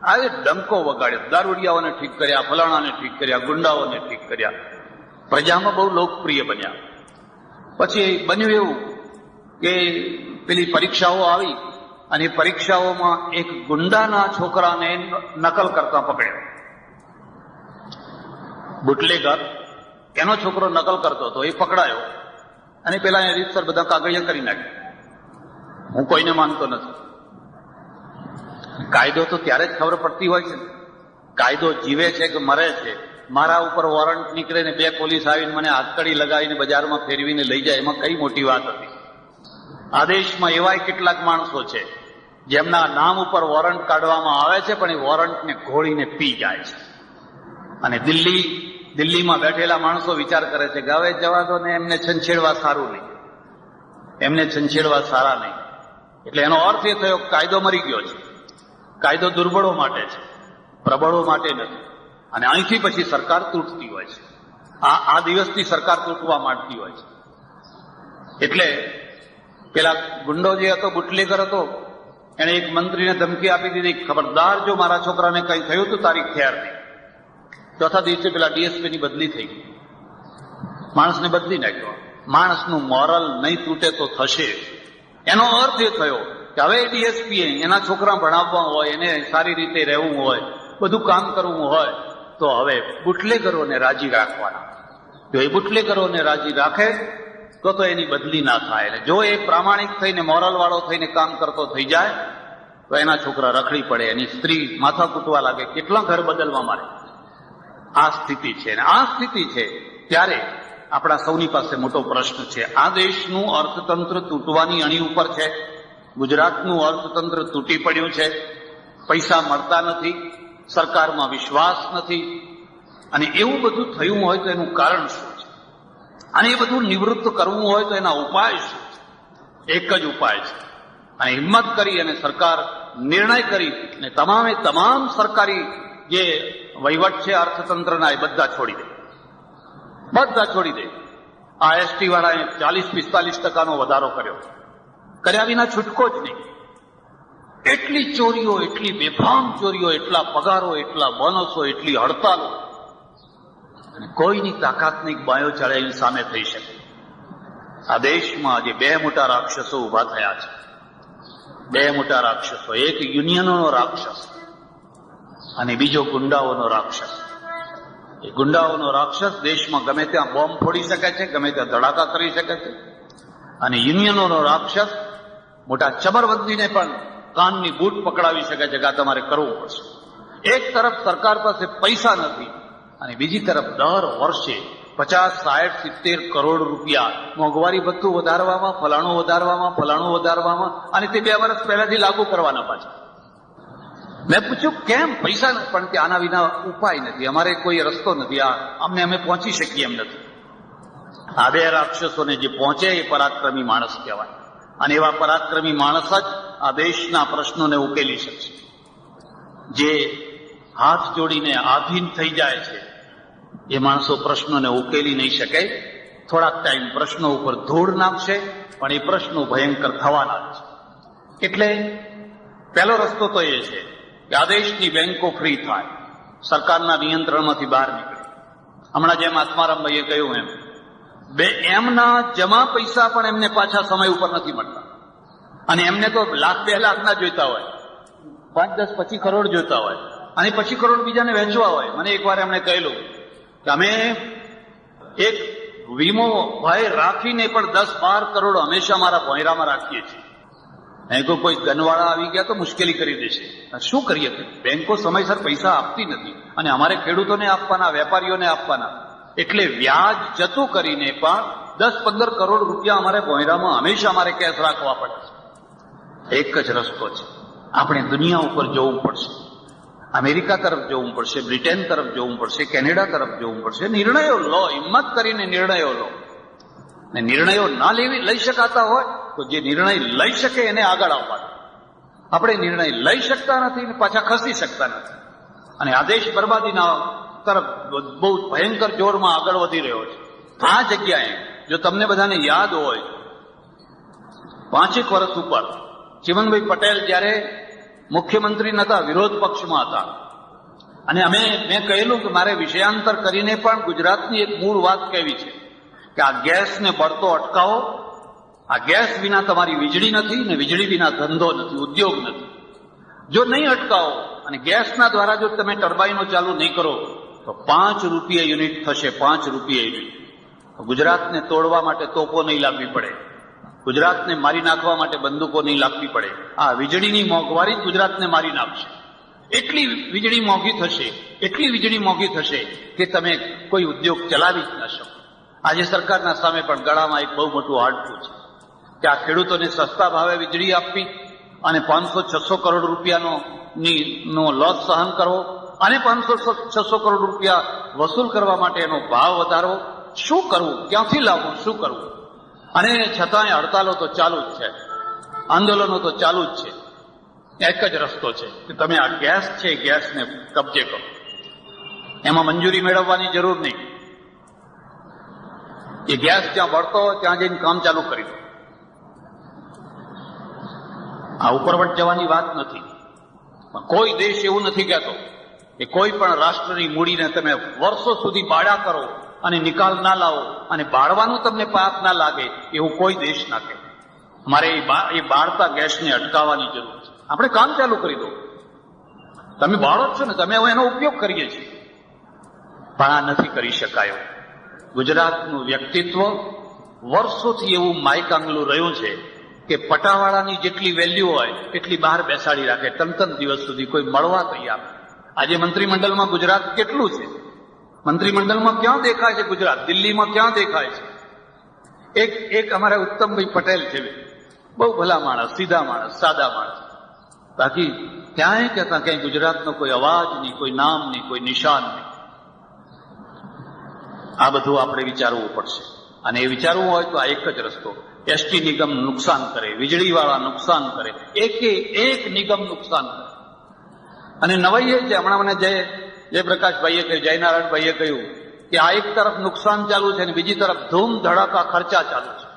Speaker 1: આજે ડંકો વગાડ્યો, દારૂડિયાઓને ઠીક કર્યા, ફલાણાને ઠીક કર્યા, ગુંડાઓને ઠીક કર્યા, પ્રજામાં બહુ લોકપ્રિય બન્યા. પછી બન્યું એવું કે પેલી પરીક્ષાઓ આવી, અને પરીક્ષાઓમાં એક ગુંડાના છોકરાને નકલ કરતા પકડ્યો. બુટલેગર એનો છોકરો નકલ કરતો હતો, એ પકડાયો, અને પેલા એ રીતસર બધા કાગળિયા કરી નાખ્યા. હું કોઈને માનતો નથી. કાયદો તો ત્યારે જ ખબર પડતી હોય છે, કાયદો જીવે છે કે મરે છે. મારા ઉપર વોરંટ નીકળે ને 2 પોલીસ આવીને મને હાથકડી લગાવીને બજારમાં ફેરવીને લઈ જાય, એમાં કઈ મોટી વાત હતી? આ દેશમાં એવાય કેટલાક માણસો છે જેમના નામ ઉપર વોરંટ કાઢવામાં આવે છે, પણ એ વોરંટને ઘોળીને પી જાય છે. અને દિલ્હીમાં બેઠેલા માણસો વિચાર કરે છે કે હવે જવા દો ને, એમને છંછેડવા સારું નહીં, એમને છંછેડવા સારા નહીં. એટલે એનો અર્થ એ થયો કાયદો મરી ગયો છે. કાયદો દુર્બળો માટે છે, પ્રબળો માટે નથી. અને અહીંથી પછી સરકાર તૂટતી હોય છે. આ દિવસથી સરકાર તૂટવા માંડતી હોય છે. એટલે પેલા ગુંડો જે હતો, બુટલેગર હતો, એને એક મંત્રીને ધમકી આપી દીધી, ખબરદાર જો મારા છોકરાને કઈ થયું તો તારીખ ખેર નહીં. ચોથા દિવસે પેલા ડીએસપી ની બદલી થઈ ગઈ, માણસને બદલી નાખ્યો. માણસનું મોરલ નહીં તૂટે તો થશે. એનો અર્થ એ થયો કે હવે ડીએસપી એના છોકરા ભણાવવા હોય, એને સારી રીતે રહેવું હોય, બધું કામ કરવું હોય, તો હવે બુટલેગરોને રાજી રાખવાના. જો એ બુટલેગરોને રાજી રાખે તો એની બદલી ના થાય. જો એ પ્રામાણિક થઈને મોરલ વાળો થઈને કામ કરતો થઈ જાય તો એના છોકરા રખડી પડે, એની સ્ત્રી માથા કૂટવા લાગે, કેટલા ઘર બદલવા માંડે. આ સ્થિતિ છે. અને આ સ્થિતિ છે ત્યારે આપણા સૌની પાસે મોટો પ્રશ્ન છે. આ દેશનું અર્થતંત્ર તૂટવાની અણી ઉપર છે. ગુજરાતનું અર્થતંત્ર તૂટી પડ્યું છે. પૈસા મળતા નથી, સરકારમાં વિશ્વાસ નથી. અને એવું બધું થયું હોય તો એનું કારણ શું છે? અને એ બધું નિવૃત્ત કરવું હોય તો એના ઉપાય શું છે? એક જ ઉપાય છે. અને હિંમત કરી અને સરકાર નિર્ણય કરી અને તમામ સરકારી જે વહીવટ છે અર્થતંત્રના, એ બધા છોડી દે. બધા છોડી દે. આ એસટી વાળાએ 40-45% વધારો કર્યા વિના છૂટકો જ નહીં. એટલી ચોરીઓ, એટલી બેફામ ચોરીઓ, એટલા પગારો, એટલા બોનસો, એટલી હડતાલો, અને કોઈની તાકાત નહીં બાયો ચડાવીની સામે થઈ શકે. આ દેશમાં આજે 2 મોટા રાક્ષસો ઉભા થયા છે. 2 મોટા રાક્ષસો, એક યુનિયનોનો રાક્ષસ અને બીજો ગુંડાઓનો રાક્ષસ. એ ગુંડાઓનો રાક્ષસ દેશમાં ગમે ત્યાં બોમ્બ ફોડી શકે છે, ગમે ત્યાં ધડાકા કરી શકે છે. અને યુનિયનોનો રાક્ષસ મોટા ચમરબંધીને પણ કાનની બૂટ પકડાવી શકે છે કે આ તમારે કરવું પડશે. એક તરફ સરકાર પાસે પૈસા નથી, અને બીજી તરફ દર વર્ષે 50, 60, 70 કરોડ રૂપિયા મોંઘવારી ભથ્થું વધારવામાં, ફલાણું વધારવામાં, અને તે 2 વર્ષ પહેલાથી લાગુ કરવાના પાછા. મેં પૂછ્યું કેમ? પૈસા નથી. પણ કે આના વિના ઉપાય નથી, અમારે કોઈ રસ્તો નથી, અમે પહોંચી શકીએ એમ નથી. આ 2 રાક્ષસોને જે પહોંચે એ પરાક્રમી માણસ કહેવાય. અને એવા પરાક્રમી માણસ જ આ દેશના પ્રશ્નોને ઉકેલી શકશે. જે હાથ જોડીને આધીન થઈ જાય છે એ માણસો પ્રશ્નોને ઉકેલી નહીં શકે. થોડાક ટાઈમ પ્રશ્નો ઉપર ધૂળ નાખશે, પણ એ પ્રશ્નો ભયંકર થવાના છે. એટલે પહેલો રસ્તો તો એ છે કે આ દેશની બેંકો ફ્રી થાય, સરકારના નિયંત્રણમાંથી બહાર નીકળે. હમણાં જેમ આત્મારામભાઈએ કહ્યું એમના જમા પૈસા પણ એમને પાછા સમય ઉપર નથી મળતા, અને એમને તો લાખ 2 લાખના જોઈતા હોય, 5, 10, 25 કરોડ જોઈતા હોય, અને 25 કરોડ બીજાને વહેંચવા હોય. મને એકવાર એમણે કહેલું કે અમે એક વીમો ભય રાખીને પણ 10-12 કરોડ હંમેશા મારા ભોંયરામાં રાખીએ છીએ. અહીં કોઈ ગનવાળા આવી ગયા તો મુશ્કેલી કરી દેશે. શું કરીએ? બેંકો સમયસર પૈસા આપતી નથી, અને અમારે ખેડૂતોને આપવાના, વેપારીઓને આપવાના, એટલે વ્યાજ જતું કરીને પણ 10-15 કરોડ રૂપિયા અમારે ભોંયરામાં હંમેશા અમારે કેશ રાખવા પડે છે. એક જ રસ્તો છે, આપણે દુનિયા ઉપર જોવું પડશે, અમેરિકા તરફ જોવું પડશે, બ્રિટેન તરફ જોવું પડશે, કેનેડા તરફ જોવું પડશે. નિર્ણયો લો, હિંમત કરીને નિર્ણયો લો. ને નિર્ણયો ના લઈ શકાતા હોય તો જે નિર્ણય લઈ શકે એને આગળ આવવાનો. આપણે નિર્ણય લઈ શકતા નથી ને પાછા ખસી શકતા નથી, અને આ દેશ બરબાદીના તરફ બહુ ભયંકર જોરમાં આગળ વધી રહ્યો છે. આ જગ્યાએ જો તમને બધાને યાદ હોય, 5 વર્ષ ઉપર ચીમનભાઈ પટેલ જ્યારે મુખ્યમંત્રી નતા, વિરોધ પક્ષમાં હતા, અને મેં કહેલું કે મારે વિષયાંતર કરીને પણ ગુજરાતની એક મૂળ વાત કહેવી છે કે આ ગેસને બળતો અટકાવો. આ ગેસ વિના તમારી વીજળી નથી, ને વીજળી વિના ધંધો નથી, ઉદ્યોગ નથી. જો નહીં અટકાવો અને ગેસના દ્વારા જો તમે ટર્બાઇનો ચાલુ નહીં કરો તો 5 રૂપિયા યુનિટ થશે, 5 રૂપિયા યુનિટ. ગુજરાતને તોડવા માટે તોપો નહીં લાવવી પડે, ગુજરાતને મારી નાખવા માટે બંદૂકો નહીં લાગવી પડે. આ વીજળીની મોંઘવારી જ ગુજરાતને મારી નાખશે. એટલી વીજળી મોંઘી થશે, એટલી વીજળી મોંઘી થશે કે તમે કોઈ ઉદ્યોગ ચલાવી જ ન શકો. આજે સરકારના સામે પણ ગળામાં એક બહુ મોટું હાડકું છે કે આ ખેડૂતોને સસ્તા ભાવે વીજળી આપવી અને 500-600 કરોડ રૂપિયાનો લોસ સહન કરવો, અને 500-600 કરોડ રૂપિયા વસૂલ કરવા માટે એનો ભાવ વધારવો. શું કરવું? ક્યાંથી લાવવું? શું કરવું? અને છતાંય હડતાલો તો ચાલુ જ છે, આંદોલનો તો ચાલુ જ છે. એક જ રસ્તો છે કે તમે આ ગેસ છે, ગેસને કબજે કરો. એમાં મંજૂરી મેળવવાની જરૂર નહીં. એ ગેસ જ્યાં બળતો હોય ત્યાં જઈને કામ ચાલુ કરી દો. આ ઉપરવટ જવાની વાત નથી. કોઈ દેશ એવું નથી કહેતો કે કોઈ પણ રાષ્ટ્રની મૂડીને તમે વર્ષો સુધી બાળા કરો અને નિકાલ ના લાવો અને બાળવાનું તમને પાપ ના લાગે, એવું કોઈ દેશ ના કહે. મારે એ બાળતા ગેસને અટકાવવાની જરૂર છે. આપણે કામ ચાલુ કરી દો. તમે બાળો જ છો ને, તમે હવે એનો ઉપયોગ કરીએ છીએ, પણ આ નથી કરી શકાયો. ગુજરાતનું વ્યક્તિત્વ વર્ષોથી એવું માયકાંગલું રહ્યું છે કે પટાવાળાની જેટલી વેલ્યુ હોય એટલી બહાર બેસાડી રાખે, 3 દિવસ સુધી કોઈ મળવા તૈયાર. આજે મંત્રીમંડળમાં ગુજરાત કેટલું છે? મંત્રીમંડળમાં ક્યાં દેખાય છે ગુજરાત? દિલ્હીમાં ક્યાં દેખાય છે? એક અમારા ઉત્તમભાઈ પટેલ છે, બહુ ભલા માણસ, સીધા માણસ, સાદા માણસ. બાકી ક્યાંય કહેતા ક્યાંય ગુજરાતનો કોઈ અવાજ નહીં, કોઈ નામ નહીં, કોઈ નિશાન નહીં. આ બધું આપણે વિચારવું પડશે, અને એ વિચારવું હોય તો આ એક જ રસ્તો. એસટી નિગમ નુકસાન કરે, વીજળીવાળા નુકસાન કરે, એક નિગમ નુકસાન કરે. અને નવાઈ એ છે, હમણાં મને જયપ્રકાશભાઈએ કહ્યું, જયનારાયણભાઈએ કહ્યું કે આ એક તરફ નુકસાન ચાલુ છે અને બીજી તરફ ધૂમ ધડાકા ખર્ચા ચાલુ છે.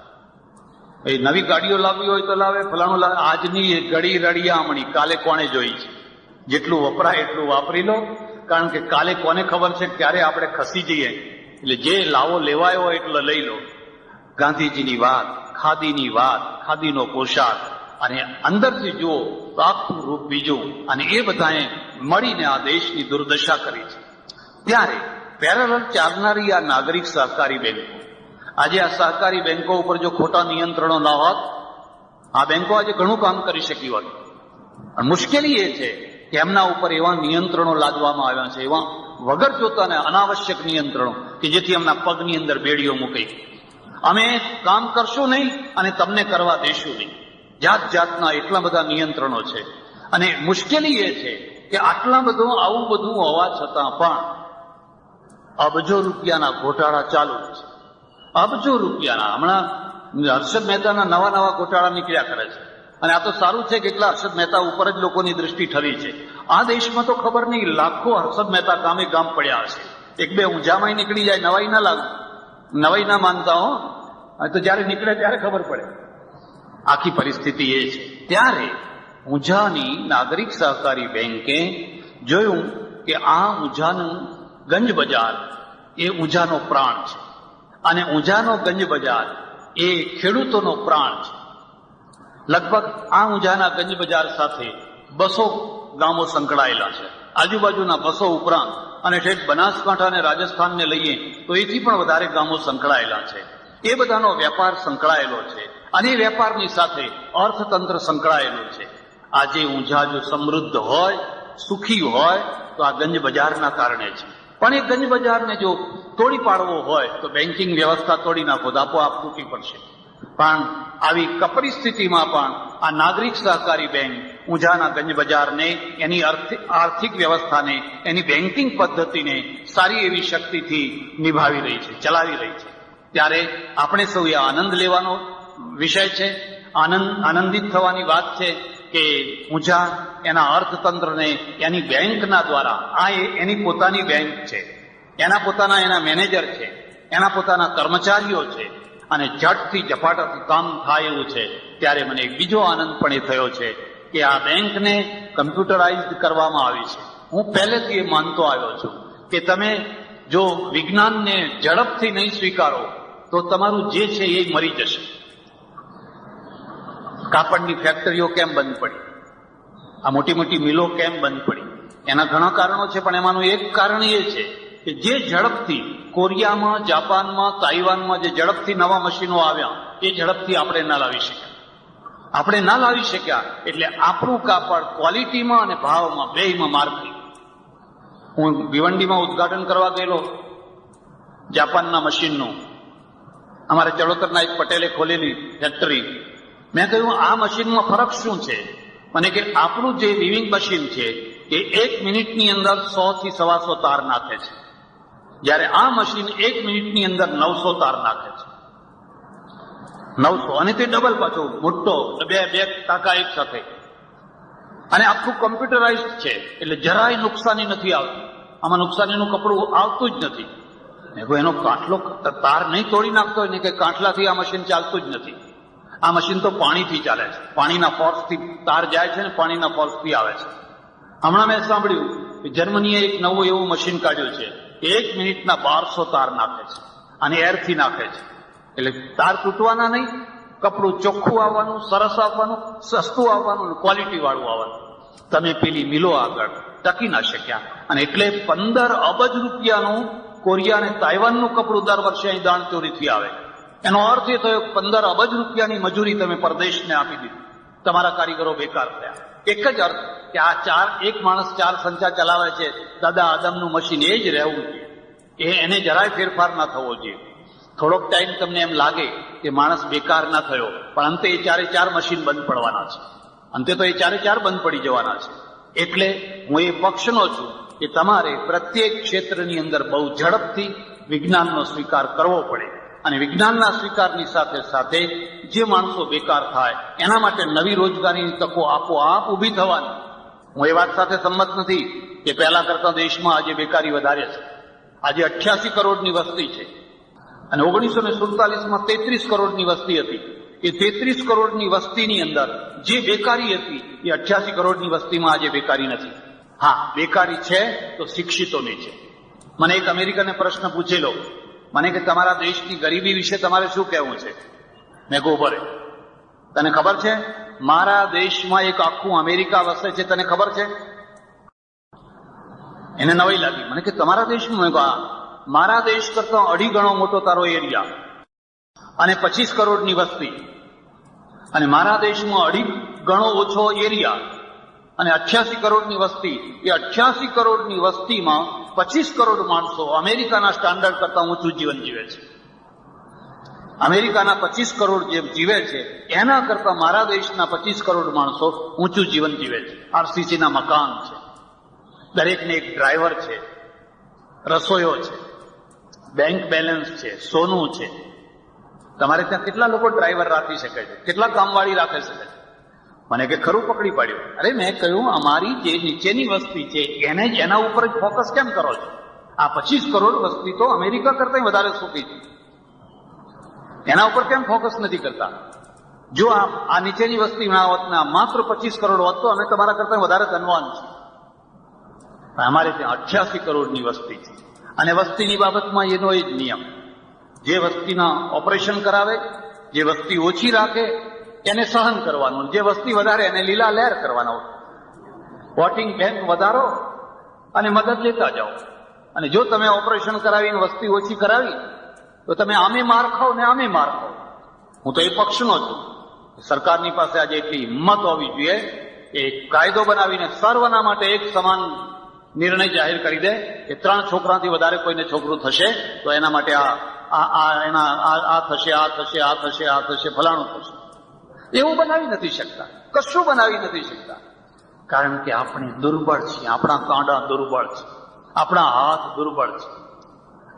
Speaker 1: એ નવી ગાડીઓ લાવવી હોય તો લાવે, ફલાણું લાવે. આજની એ ઘડી રડિયામણી કાલે કોણે જોઈ છે? જેટલું વપરાય એટલું વાપરી લો, કારણ કે કાલે કોને ખબર છે ક્યારે આપણે ખસી જઈએ. એટલે જે લાવો લેવાયો હોય એટલો લઈ લો. ગાંધીજીની વાત, ખાદીની વાત, ખાદીનો પોશાક, અને અંદરથી જુઓ તો આખું રૂપ બીજું, અને એ બધાએ મળીને આ દેશની દુર્દશા કરી છે. ત્યારે પેરેલલ ચાલનારી આ નાગરિક સહકારી બેંકો, આજે આ સહકારી બેંકો ઉપર જો ખોટા નિયંત્રણો ન હોત, આ બેંકો આજે ઘણું કામ કરી શકી હોત. પણ મુશ્કેલી એ છે કે એમના ઉપર એવા નિયંત્રણો લાદવામાં આવ્યા છે, એવા વગર જોતાને અનાવશ્યક નિયંત્રણો કે જેથી એમના પગની અંદર બેડીઓ મૂકી. અમે કામ કરશું નહીં અને તમને કરવા દેશું નહીં. જાત જાતના એટલા બધા નિયંત્રણો છે. અને મુશ્કેલી એ છે કે આવું બધું હોવા છતાં પણ અબજો રૂપિયાના ઘોટાળા ચાલુ છે. અબજો રૂપિયાના. હમણાં હર્ષદ મહેતાના નવા ઘોટાળા નીકળ્યા કરે છે. અને આ તો સારું છે કે એટલા હર્ષદ મહેતા ઉપર જ લોકોની દૃષ્ટિ ઠરી છે. આ દેશમાં તો ખબર નહીં લાખો હર્ષદ મહેતા ગામે ગામ પડ્યા હશે. 1-2 ઊંઝામાં નીકળી જાય, નવાઈ ના માનતા હો. તો જયારે નીકળે ત્યારે ખબર પડે. આખી પરિસ્થિતિ એ છે. ત્યારે ઊંઝાની નાગરિક સહકારી બેંકે જોયું કે આ ઊંઝાનું ગંજ બજાર
Speaker 2: એ ઊંઝાનો પ્રાણ છે, અને ઊંઝાનો ગંજ બજાર એ ખેડૂતોનો પ્રાણ છે. લગભગ આ ઊંઝાના ગંજ બજાર સાથે 200 ગામો સંકળાયેલા છે. આજુબાજુના 200 ઉપરાંત અને ઠેઠ બનાસકાંઠા અને રાજસ્થાનને લઈએ તો એથી પણ વધારે ગામો સંકળાયેલા છે. એ બધાનો વેપાર સંકળાયેલો છે, અને એ વેપારની સાથે અર્થતંત્ર સંકળાયેલું છે. આજે ઊંઝા જો સમૃદ્ધ હોય, સુખી હોય, તો આ ગંજ બજારના કારણે છે. પણ એ ગંજ બજારને જો તોડી પાડવો હોય તો બેન્કિંગ વ્યવસ્થા તોડી નાખો તો આપોઆપ તૂટી પડશે. પણ આવી કપરી સ્થિતિમાં પણ આ નાગરિક સહકારી બેંક ઊંઝાના ગંજ બજારને, એની આર્થિક વ્યવસ્થાને, એની બેન્કિંગ પદ્ધતિને સારી એવી શક્તિથી નિભાવી રહી છે, ચલાવી રહી છે. ત્યારે આપણે સૌએ આનંદ લેવાનો વિષય છે, આનંદિત થવાની વાત છે કે ઊંઝા એના અર્થતંત્રને એની બેંકના દ્વારા, આ એની પોતાની બેંક છે, એના મેનેજર છે, એના પોતાના કર્મચારીઓ છે, અને ઝટથી ઝપાટાથી કામ થાય એવું છે. ત્યારે મને એક બીજો આનંદ પણ એ થયો છે કે આ બેંકને કમ્પ્યુટરાઇઝડ કરવામાં આવી છે. હું પહેલેથી એ માનતો આવ્યો છું કે તમે જો વિજ્ઞાનને ઝડપથી નહીં સ્વીકારો તો તમારું જે છે એ મરી જશે. કાપડની ફેક્ટરીઓ કેમ બંધ પડી, આ મોટી મોટી મિલો કેમ બંધ પડી, એના ઘણા કારણો છે, પણ એમાંનું એક કારણ એ છે કે જે ઝડપથી કોરિયામાં, જાપાનમાં, તાઇવાનમાં જે ઝડપથી નવા મશીનો આવ્યા એ ઝડપથી આપણે ના લાવી શક્યા. એટલે આપણું કાપડ ક્વોલિટીમાં અને ભાવમાં બેયમાં માર થઈ. હું ભિવંડીમાં ઉદઘાટન કરવા ગયેલો જાપાનના મશીનનું, અમારે ચડોતરના એક પટેલે ખોલેલી ફેક્ટરી. મેં કહ્યું આ મશીનમાં ફરક શું છે? મને કે આપણું જે વીવિંગ મશીન છે એ 1 મિનિટની અંદર 100 થી 125 તાર નાખે છે, જ્યારે આ મશીન 1 મિનિટની અંદર 900 તાર નાખે છે. 900, અને તે ડબલ પાછો મોટો, બે ટાંકા એક સાથે, અને આખું કમ્પ્યુટરાઇઝડ છે, એટલે જરાય નુકસાની નથી આવતી. આમાં નુકસાનીનું કપડું આવતું જ નથી. એનો કાંઠલો તાર નહીં તોડી નાખતો હોય ને કે કાંઠલાથી આ મશીન ચાલતું જ નથી. આ મશીન તો પાણીથી ચાલે છે, પાણીના ફોર્સથી તાર જાય છે ને પાણીના ફોર્સથી આવે છે. હમણાં મેં સાંભળ્યું કે જર્મનીએ એક નવું એવું મશીન કાઢ્યું છે, 1 મિનિટના 1200 તાર નાખે છે, અને એરથી નાખે છે. એટલે તાર તૂટવાના નહીં, કપડું ચોખ્ખું આવવાનું, સરસ આવવાનું, સસ્તું આવવાનું, ક્વોલિટી વાળું આવવાનું. તમે પેલી મિલો આગળ ટકી ના શક્યા, અને એટલે 15 અબજ રૂપિયાનું કોરિયા અને તાઇવાનનું કપડું દર વર્ષે અહીં દાણચોરીથી આવે. એનો અર્થ એ થયો 15 અબજ રૂપિયાની મજૂરી તમે પરદેશને આપી દીધી, તમારા કારીગરો બેકાર થયા. એક જ અર્થ કે આ એક માણસ 4 સંચા ચલાવે છે, દાદા આદમનું મશીન એ જ રહેવું જોઈએ, એને જરાય ફેરફાર ના થવો જોઈએ. થોડોક ટાઈમ તમને એમ લાગે કે માણસ બેકાર ના થયો, પણ અંતે એ 4 મશીન બંધ પડવાના છે. અંતે તો એ 4 બંધ પડી જવાના છે. એટલે હું એ પક્ષનો છું કે તમારે પ્રત્યેક ક્ષેત્રની અંદર બહુ ઝડપથી વિજ્ઞાનનો સ્વીકાર કરવો પડે, અને વિજ્ઞાનના સ્વીકારની સાથે સાથે જે માણસો બેકાર થાય એના માટે નવી રોજગારીની તકો આપોઆપ ઊભી થવાની. હું એ વાત સાથે સંમત નથી કે પહેલા કરતા દેશમાં આજે બેકારી વધારે છે. આજે 88 કરોડની વસ્તી છે, અને 1947માં 33 કરોડની વસ્તી હતી. એ 33 કરોડની વસ્તીની અંદર જે બેકારી હતી એ 88 કરોડની વસ્તીમાં આજે બેકારી નથી. હા, બેકારી છે તો શિક્ષિતોની છે. મને એક અમેરિકને પ્રશ્ન પૂછેલો, મને કે તમારા દેશની ગરીબી વિશે તમારે શું કહેવું છે? મેં કહું બરે, તને ખબર છે મારા દેશમાં એક આખું અમેરિકા વસે છે, તને ખબર છે? એને નવાઈ લાગી. મને કે તમારા દેશમાં? મારા દેશ કરતા 2.5 ગણો મોટો તારો એરિયા અને 25 કરોડની વસ્તી, અને મારા દેશમાં 2.5 ગણો ઓછો એરિયા અને 88 કરોડની વસ્તી. એ 88 કરોડની વસ્તીમાં 25 કરોડ માણસો અમેરિકાના સ્ટાન્ડર્ડ કરતા ઊંચું જીવન જીવે છે. અમેરિકાના 25 કરોડ જે જીવે છે એના કરતા મારા દેશના 25 કરોડ માણસો ઊંચું જીવન જીવે છે. આરસીસીના મકાન છે, દરેકને એક ડ્રાઈવર છે, રસોઈયો છે, બેંક બેલેન્સ છે, સોનું છે. તમારે ત્યાં કેટલા લોકો ડ્રાઈવર રાખી શકે છે? કેટલા કામવાળી રાખી શકે છે? મને કે ખરું પકડી પાડ્યું. અરે મેં કહ્યું અમારી જે નીચેની વસ્તી છે એને જ એના ઉપર જ ફોકસ કેમ કરો છો? આ 25 કરોડ વસ્તી તો અમેરિકા કરતા વધારે સુખી છે, એના ઉપર કેમ ફોકસ નથી કરતા? જો આ નીચેની વસ્તી ના હોત ને માત્ર 25 કરોડ હોત તો અમે તમારા કરતા વધારે ધનવાન છે. અમારે ત્યાં 88 કરોડની વસ્તી છે. અને વસ્તીની બાબતમાં એનો એ જ નિયમ, જે વસ્તીના ઓપરેશન કરાવે, જે વસ્તી ઓછી રાખે એને સહન કરવાનું, જે વસ્તી વધારે એને લીલા લહેર કરવાના. વોટિંગ બેંક વધારો અને મદદ લેતા જાઓ. અને જો તમે ઓપરેશન કરાવીને વસ્તી ઓછી કરાવી તો તમે આમે માર ખાઓ ને આમે માર ખાઓ. હું તો એ પક્ષનો છું. સરકારની પાસે આજે એટલી હિંમત હોવી જોઈએ કે કાયદો બનાવીને સર્વના માટે એક સમાન નિર્ણય જાહેર કરી દે કે 3 છોકરાથી વધારે કોઈને છોકરું થશે તો એના માટે આ થશે, ફલાણું થશે. એવું બનાવી નથી શકતા, કશું બનાવી નથી શકતા. કારણ કે આપણે દુર્બળ છીએ, આપણા કાંડા દુર્બળ છે, આપણા હાથ દુર્બળ છે.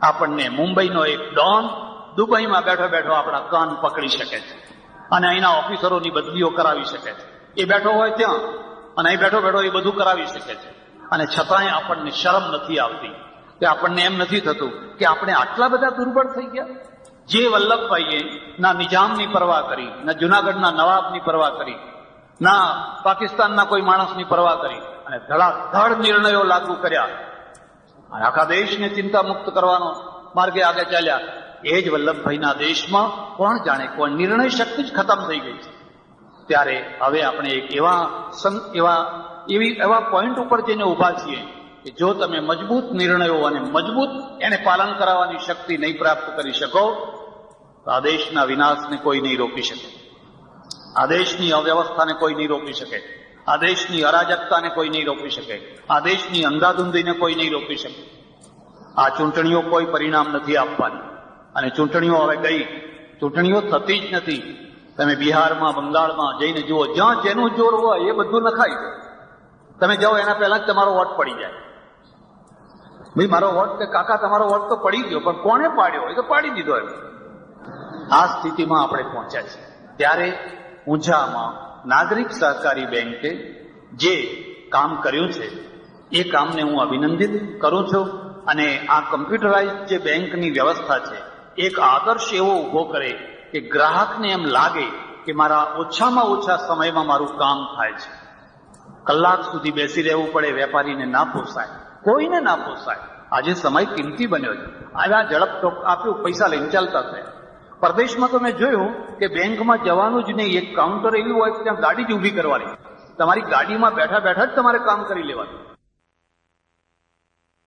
Speaker 2: આપણને મુંબઈનો એક ડોન દુબઈમાં બેઠો બેઠો આપણા કાન પકડી શકે છે અને અહીંના ઓફિસરોની બદલીઓ કરાવી શકે છે. એ બેઠો હોય ત્યાં અને અહીં બેઠો બેઠો એ બધું કરાવી શકે છે. અને છતાંય આપણને શરમ નથી આવતી, કે આપણને એમ નથી થતું કે આપણે આટલા બધા દુર્બળ થઈ ગયા. જે વલ્લભભાઈએ ના નિજામની પરવા કરી, ના જુનાગઢના નવાબની પરવા કરી, ના પાકિસ્તાનના કોઈ માણસની પરવા કરી અને ધડાધડ નિર્ણયો લાગુ કર્યા અને આખા દેશને ચિંતા મુક્ત કરવાનો માર્ગે આગળ ચાલ્યા. એ જ વલ્લભભાઈના દેશમાં કોણ જાણે કોણ નિર્ણય શક્તિ જ ખતમ થઈ ગઈ છે. ત્યારે હવે આપણે એક એવા પોઈન્ટ ઉપર જઈને ઉભા છીએ કે જો તમે મજબૂત નિર્ણયો અને મજબૂત એને પાલન કરાવવાની શક્તિ નહીં પ્રાપ્ત કરી શકો તો આ દેશના વિનાશને કોઈ નહીં રોકી શકે, આ દેશની અવ્યવસ્થાને કોઈ નહીં રોકી શકે, આ દેશની અરાજકતાને કોઈ નહીં રોકી શકે, આ દેશની અંધાધૂંધીને કોઈ નહીં રોકી શકે. આ ચૂંટણીઓ કોઈ પરિણામ નથી આપવાની અને ચૂંટણીઓ હવે ગઈ, ચૂંટણીઓ થતી જ નથી. તમે બિહારમાં, બંગાળમાં જઈને જુઓ, જ્યાં જેનું જોર હોય એ બધું નખાઈ જાય. તમે જાઓ એના પહેલા જ તમારો વોટ પડી જાય. ભાઈ મારો વોટ, કે કાકા તમારો વોટ તો પડી ગયો, પણ કોણે પાડ્યો? એ તો પાડી દીધો એમ. આ સ્થિતિમાં આપણે પહોંચ્યા છીએ. ત્યારે ઊંઝામાં નાગરિક સહકારી બેંકે જે કામ કર્યું છે એ કામને હું અભિનંદિત કરું છું. અને આ કમ્પ્યુટરાઇઝ જે બેંકની વ્યવસ્થા છે એક આદર્શ એવો ઉભો કરે કે ગ્રાહકને એમ લાગે કે મારા ઓછામાં ઓછા સમયમાં મારું કામ થાય છે. કલાક સુધી બેસી રહેવું પડે, વેપારીને ના પોસાય, કોઈને ના પોસાય. આજે સમય કિંમતી બન્યો છે. આવ્યા, ઝડપ આપ્યું, પૈસા લઈને ચાલતા થયા. પરદેશમાં તો મેં જોયું કે બેંકમાં જવાનું જ નહીં, એક કાઉન્ટર એવું હોય ત્યાં ગાડી જ ઊભી કરવાની, તમારી ગાડીમાં બેઠા બેઠા જ તમારે કામ કરી લેવાનું.